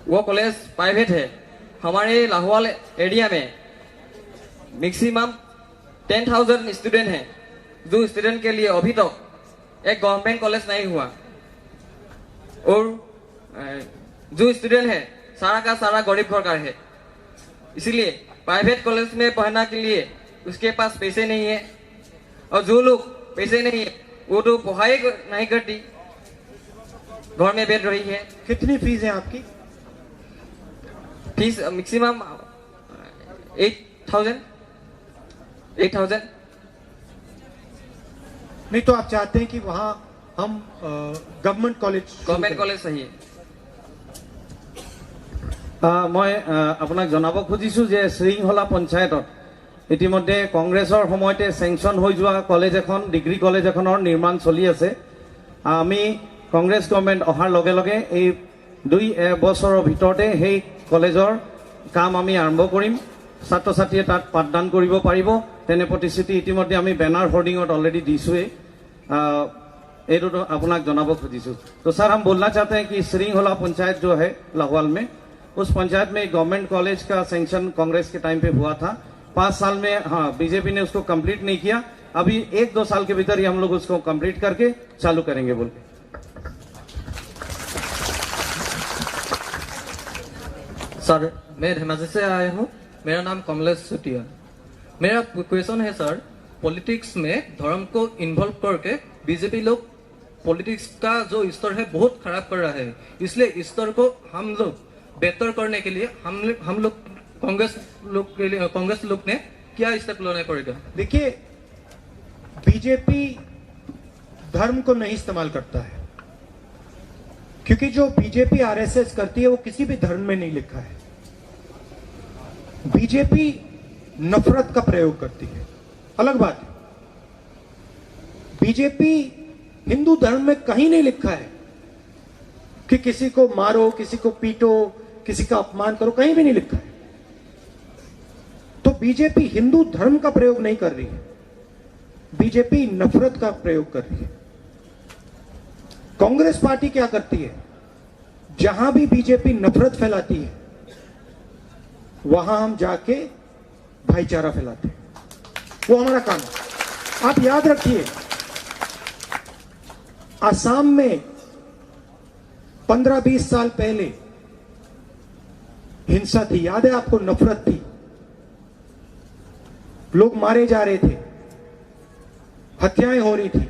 वो कॉलेज प्राइवेट है। हमारे लाहौवाल एरिया में मैक्सिमम 10,000 स्टूडेंट हैं, जो स्टूडेंट के लिए अभी तक एक गवर्नमेंट कॉलेज नहीं हुआ। और जो स्टूडेंट है सारा का सारा गरीब घर का है, इसीलिए प्राइवेट कॉलेज में पढ़ना के लिए उसके पास पैसे नहीं है। और जो लोग पैसे नहीं है वो तो पढ़ाई नहीं करती, घर में बैठ रही है। कितनी फीस है आपकी? Fees maximum 8,000। नहीं तो आप चाहते हैं कि वहां हम गवर्नमेंट कॉलेज सही है। मैं আপোনাক জনাব খুজিছো যে শ্ৰীংহলা পঞ্চায়তত ইতিমধ্যে কংগ্ৰেছৰ সময়তে চেংচন হৈ যোৱা কলেজ এখন, ডিগ্ৰী কলেজ এখনৰ নিৰ্মাণ চলি আছে। আমি কংগ্ৰেছ গভৰ্ণমেণ্ট অহাৰ লগে লগে এই 2 বছৰৰ ভিতৰতে সেই কলেজৰ কাম আমি আৰম্ভ কৰিম। ছাত্ৰ ছাত্ৰীয়ে তাত পাঠদান কৰিব পাৰিব, তেনে প্ৰতিশ্ৰুতি ইতিমধ্যে আমি বেনাৰ হোৰ্ডিঙত অলৰেডি দিছোঁৱেই। এইটো আপোনাক জনাব খুজিছো। তো सर हम बोलना चाहते हैं कि श्रींगहोला पंचायत जो है लाहौवाल में, उस पंचायत में गवर्नमेंट कॉलेज का सैंक्शन कांग्रेस के टाइम पे हुआ था। 5 साल में हाँ बीजेपी ने उसको कंप्लीट नहीं किया। अभी 1-2 साल के भीतर ही हम लोग उसको कंप्लीट करके चालू करेंगे बोल के। सर मैं धेमाजी से आया हूँ, मेरा नाम कमलेश सुटिया। मेरा क्वेश्चन है सर, पॉलिटिक्स में धर्म को इन्वॉल्व करके बीजेपी लोग पॉलिटिक्स का जो स्तर है बहुत खराब कर रहा है, इसलिए स्तर को हम लोग बेहतर करने के लिए हम लोग कांग्रेस लोग ने क्या स्टेप लेना पड़ेगा? देखिए, बीजेपी धर्म को नहीं इस्तेमाल करता है, क्योंकि जो बीजेपी आरएसएस करती है वो किसी भी धर्म में नहीं लिखा है। बीजेपी नफरत का प्रयोग करती है, अलग बात है। बीजेपी हिंदू धर्म में कहीं नहीं लिखा है कि किसी को मारो, किसी को पीटो, किसी का अपमान करो, कहीं भी नहीं लिखा है। तो बीजेपी हिंदू धर्म का प्रयोग नहीं कर रही है, बीजेपी नफरत का प्रयोग कर रही है। कांग्रेस पार्टी क्या करती है, जहां भी बीजेपी नफरत फैलाती है वहां हम जाके भाईचारा फैलाते हैं, वो हमारा काम है। आप याद रखिए, असम में 15-20 साल पहले हिंसा थी, याद है आपको? नफरत थी, लोग मारे जा रहे थे, हत्याएं हो रही थी।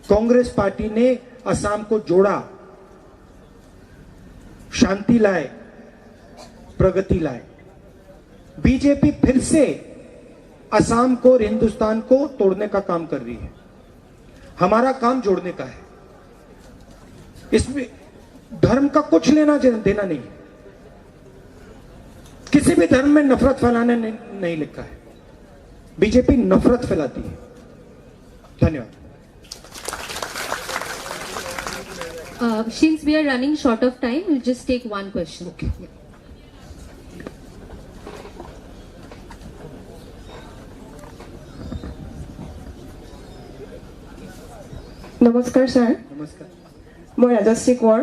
कांग्रेस पार्टी ने असम को जोड़ा, शांति लाए, प्रगति लाए। बीजेपी फिर से असम को और हिंदुस्तान को तोड़ने का काम कर रही है। हमारा काम जोड़ने का है, इसमें धर्म का कुछ लेना देना नहीं है। किसी भी धर्म में नफरत फैलाने नहीं लिखा है, बीजेपी नफरत फैलाती है। धन्यवाद। Since we are running short of time, we'll just take one question. Okay. নমস্কাৰ ছাৰ। नमस्कार। মই ৰাজশ্ৰী কোঁৱৰ।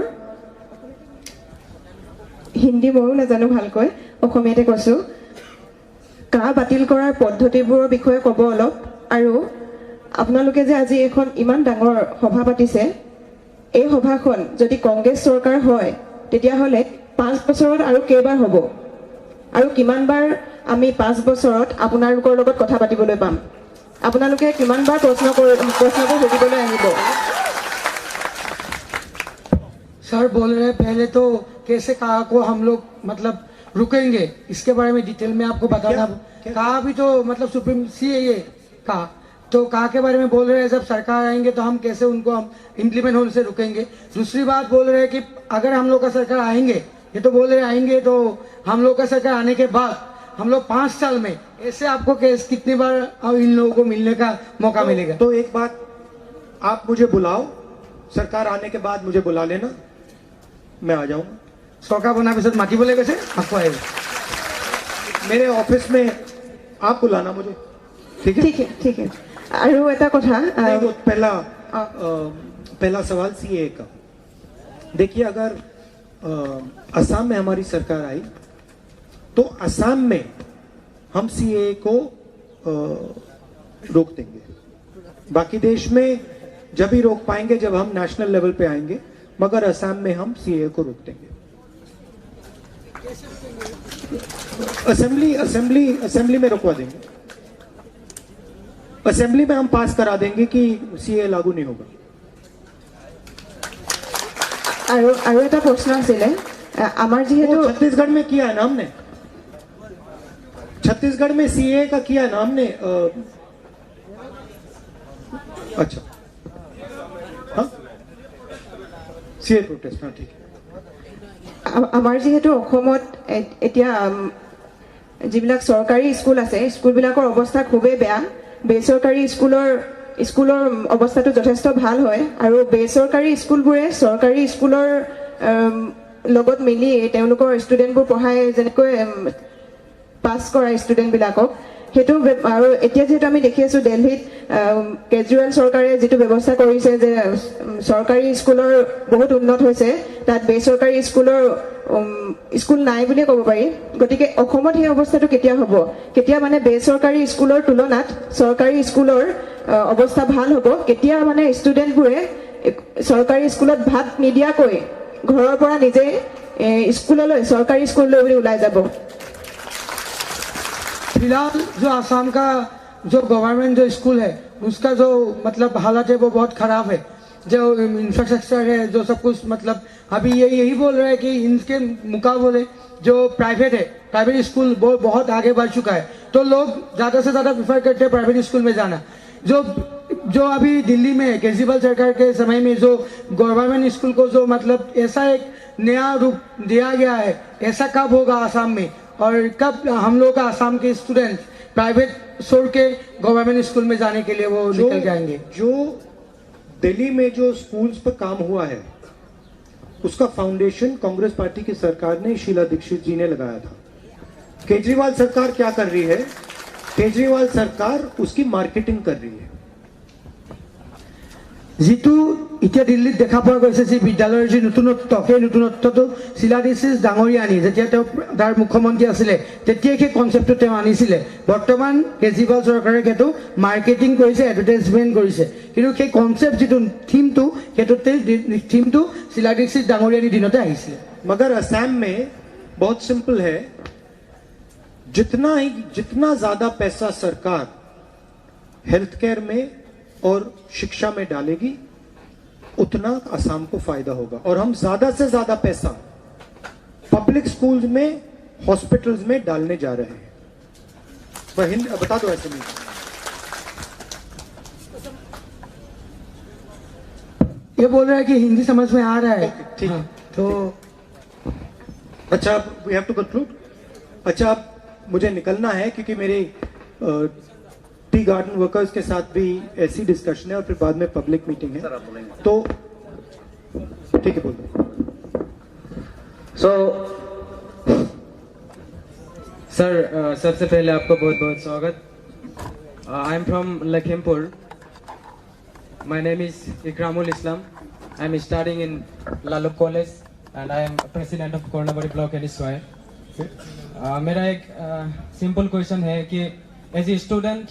হিন্দী ময়ো নাজানো ভালকৈ, অসমীয়াতে কৈছোঁ। কা বাতিল কৰাৰ পদ্ধতিবোৰৰ বিষয়ে ক'ব অলপ, আৰু আপোনালোকে যে আজি এখন ইমান ডাঙৰ সভা পাতিছে, এই সভাখন যদি কংগ্ৰেছ চৰকাৰ হয় তেতিয়াহ'লে 5 বছৰত আৰু কেইবাৰ হ'ব, আৰু কিমানবাৰ আমি 5 বছৰত আপোনালোকৰ লগত কথা পাতিবলৈ পাম? আপোনালোকে কিমানবাৰ প্ৰশ্নবোৰ সুধিবলৈ আহিব? सर बोल रहे हैं पहले तो कैसे कहा को हम लोग मतलब रुकेंगे, इसके बारे में डिटेल में आपको बताना। कहा भी तो मतलब सुप्रीमसी है ये कहा, तो कहा के बारे में बोल रहे हैं जब सरकार आएंगे तो हम कैसे उनको हम इम्प्लीमेंट होने से रुकेंगे। दूसरी बात बोल रहे हैं कि अगर हम लोग का सरकार आएंगे, ये तो बोल रहे आएंगे, तो हम लोग का सरकार आने के बाद हम लोग 5 साल में ऐसे आपको कितनी बार इन लोगों को मिलने का मौका मिलेगा? तो एक बात, आप मुझे बुलाओ, सरकार आने के बाद मुझे बुला लेना, मैं आ जाऊंगा। सरकार बना पिছত माती बोले कैसे आपको आएगा? मेरे ऑफिस में आप बुलाना मुझे, ठीक है? ঠিক আছে। আৰু এটা কথা, नहीं, वो पहला पहला सवाल सीए का। देखिए, अगर असम में हमारी सरकार आई तो असम में हम सीए को रोक देंगे। बाकी देश में जब ही रोक पाएंगे जब हम नेशनल लेवल पे आएंगे, मगर असम में हम सीए को रोक देंगे। असेंबली में रोकवा देंगे। असेंबली में हम पास करा देंगे कि सीए लागू नहीं होगा। আৰু এটা প্ৰশ্ন আছিলে আমাৰ যিহেতু छत्तीसगढ़ में किया है ना हमने, छत्तीसगढ़ में सीए का किया है ना हमने। अच्छा, हाँ, सीए प्रोटेस्ट, हाँ ठीक है। আমাৰ যিহেতু অসমত এতিয়া যিবিলাক চৰকাৰী স্কুল আছে, স্কুলবিলাকৰ অৱস্থা খুবেই বেয়া। বেচৰকাৰী স্কুলৰ অৱস্থাটো যথেষ্ট ভাল হয়, আৰু বেচৰকাৰী স্কুলবোৰে চৰকাৰী স্কুলৰ লগত মিলি তেওঁলোকৰ ষ্টুডেণ্টবোৰ পঢ়াই, যেনেকৈ পাছ কৰা ষ্টুডেণ্টবিলাকক। সেইটো আৰু এতিয়া যিহেতু আমি দেখি আছোঁ দিল্লীত কেজৰিৱাল চৰকাৰে যিটো ব্যৱস্থা কৰিছে যে চৰকাৰী স্কুলৰ বহুত উন্নত হৈছে, তাত বেচৰকাৰী স্কুল নাই বুলিয়ে ক'ব পাৰি। গতিকে অসমত সেই অৱস্থাটো কেতিয়া হ'ব? কেতিয়া মানে বেচৰকাৰী স্কুলৰ তুলনাত চৰকাৰী স্কুলৰ অৱস্থা ভাল হ'ব? কেতিয়া মানে ষ্টুডেণ্টবোৰে চৰকাৰী স্কুলত ভাত নিদিয়াকৈ ঘৰৰ পৰা নিজে স্কুললৈ, চৰকাৰী স্কুললৈ বুলি ওলাই যাব? फिलहाल जो आसाम का जो गवर्नमेंट जो स्कूल है उसका जो मतलब हालत है वो बहुत खराब है। जो इंफ्रास्ट्रक्चर है, जो सब कुछ, मतलब अभी यही बोल रहे हैं कि इनके मुकाबले जो प्राइवेट है, प्राइवेट स्कूल वो बहुत आगे बढ़ चुका है, तो लोग ज़्यादा से ज़्यादा प्रेफर करते हैं प्राइवेट स्कूल में जाना। जो अभी दिल्ली में केजरीवाल सरकार के समय में जो गवर्नमेंट स्कूल को जो मतलब ऐसा एक नया रूप दिया गया है, ऐसा कब होगा आसाम में? और कब हम लोग का आसाम के स्टूडेंट प्राइवेट छोड़ के गवर्नमेंट स्कूल में जाने के लिए वो निकल जाएंगे? जो दिल्ली में जो स्कूल्स पर काम हुआ है उसका फाउंडेशन कांग्रेस पार्टी की सरकार ने, शीला दीक्षित जी ने लगाया था। केजरीवाल सरकार क्या कर रही है? केजरीवाल सरकार उसकी मार्केटिंग कर रही है। যিটো এতিয়া দিল্লীত দেখা পোৱা গৈছে যে বিদ্যালয়ৰ যি নতুনত্ব, সেই নতুনত্বটো शीला दीक्षित ডাঙৰীয়া আনি, যেতিয়া তেওঁ তাৰ মুখ্যমন্ত্ৰী আছিলে তেতিয়াই সেই কনচেপ্টটো তেওঁ আনিছিলে। বৰ্তমান কেজৰিৱাল চৰকাৰে সেইটো মাৰ্কেটিং কৰিছে, এডভাৰটাইজমেণ্ট কৰিছে, কিন্তু সেই কনচেপ্ট যিটো থিমটো, সেইটো থিমটো शीला दीक्षित ডাঙৰীয়াৰ দিনতে আহিছিলে। मगर असम में बहुत सिंपल है, जितना ज्यादा पैसा सरकार हेल्थ केयर में और शिक्षा में डालेगी उतना असम को फायदा होगा। और हम ज्यादा से ज्यादा पैसा पब्लिक स्कूल्स में, हॉस्पिटल्स में डालने जा रहे हैं। बता दो ऐसे नहीं। ये बोल रहा है कि हिंदी समझ में आ रहा है, ठीक है। तो अच्छा, वी हैव टू कंक्लूड। अच्छा, अब मुझे निकलना है क्योंकि मेरे टी गार्डन वर्कर्स के साथ भी ऐसी डिस्कशन है और फिर बाद में पब्लिक मीटिंग है, तो ठीक है, बोल दो। सो सर, सबसे पहले आपको बहुत बहुत स्वागत। I am from Lakhimpur. My name is Ikramul Islam. I am studying in Laluk college and I am president of Kornabari block NSY. मेरा एक सिंपल क्वेश्चन है कि एज ए स्टूडेंट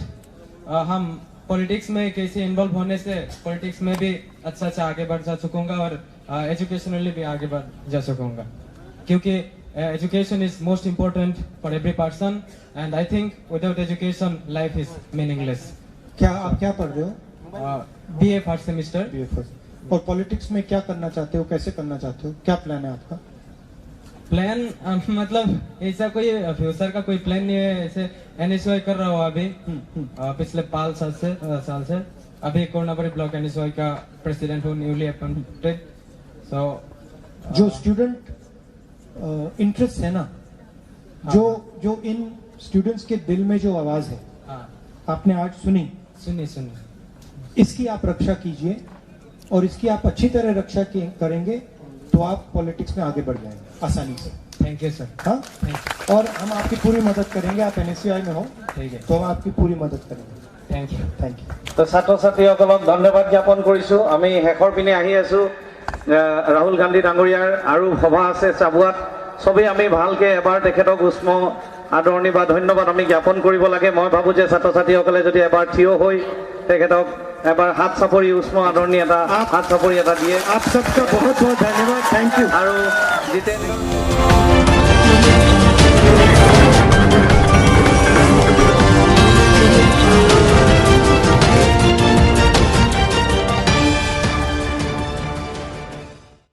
हम पॉलिटिक्स में कैसे इन्वॉल्व होने से पॉलिटिक्स में भी अच्छा आगे बढ़ जा सकूंगा और एजुकेशनली भी आगे बढ़ जा सकूंगा, क्योंकि education is most important for every person and I think without education life is meaningless. क्या आप क्या पढ़ रहे हो? BA first semester. और पॉलिटिक्स में क्या करना चाहते हो, कैसे करना चाहते हो, क्या प्लान है आपका? प्लान मतलब ऐसा कोई फ्यूचर का कोई प्लान नहीं है। ऐसे एनएसवाई कर रहा हूँ अभी पिछले 5 साल से। अभी कोरनाबाड़ी ब्लॉक एनएसवाई का प्रेसिडेंट हूँ, न्यूली अपॉइंटेड। सो जो स्टूडेंट इंटरेस्ट है ना, जो इन स्टूडेंट्स के दिल में जो आवाज है, आपने आज सुनी, इसकी आप रक्षा कीजिए और इसकी आप अच्छी तरह रक्षा करेंगे तो आप पॉलिटिक्स में आगे बढ़ जाएंगे आसानी से। Thank you sir. हाँ, और हम आपकी पूरी मदद करेंगे। आप एनएसयूआई में हो, ठीक है, तो हम आपकी पूरी मदद करेंगे। Thank you. Thank you. তো ছাত্ৰ ছাত্ৰীসকলক ধন্যবাদ জ্ঞাপন কৰিছোঁ। আমি শেষৰ পিনে আহি আছোঁ। ৰাহুল গান্ধী ডাঙৰীয়াৰ আৰু সভা আছে চাবুৱাত। চবেই আমি ভালকৈ এবাৰ তেখেতক উষ্ম আদৰণি বা ধন্যবাদ আমি জ্ঞাপন কৰিব লাগে। মই ভাবোঁ যে ছাত্ৰ ছাত্ৰীসকলে যদি এবাৰ থিয় হৈ তেখেতক এবাৰ হাত চাপৰি উষ্ম আদৰণি এটা হাত চাপৰি এটা দিয়ে। आप सबका बहुत बहुत धन्यवाद। Thank you. আৰু জিতেন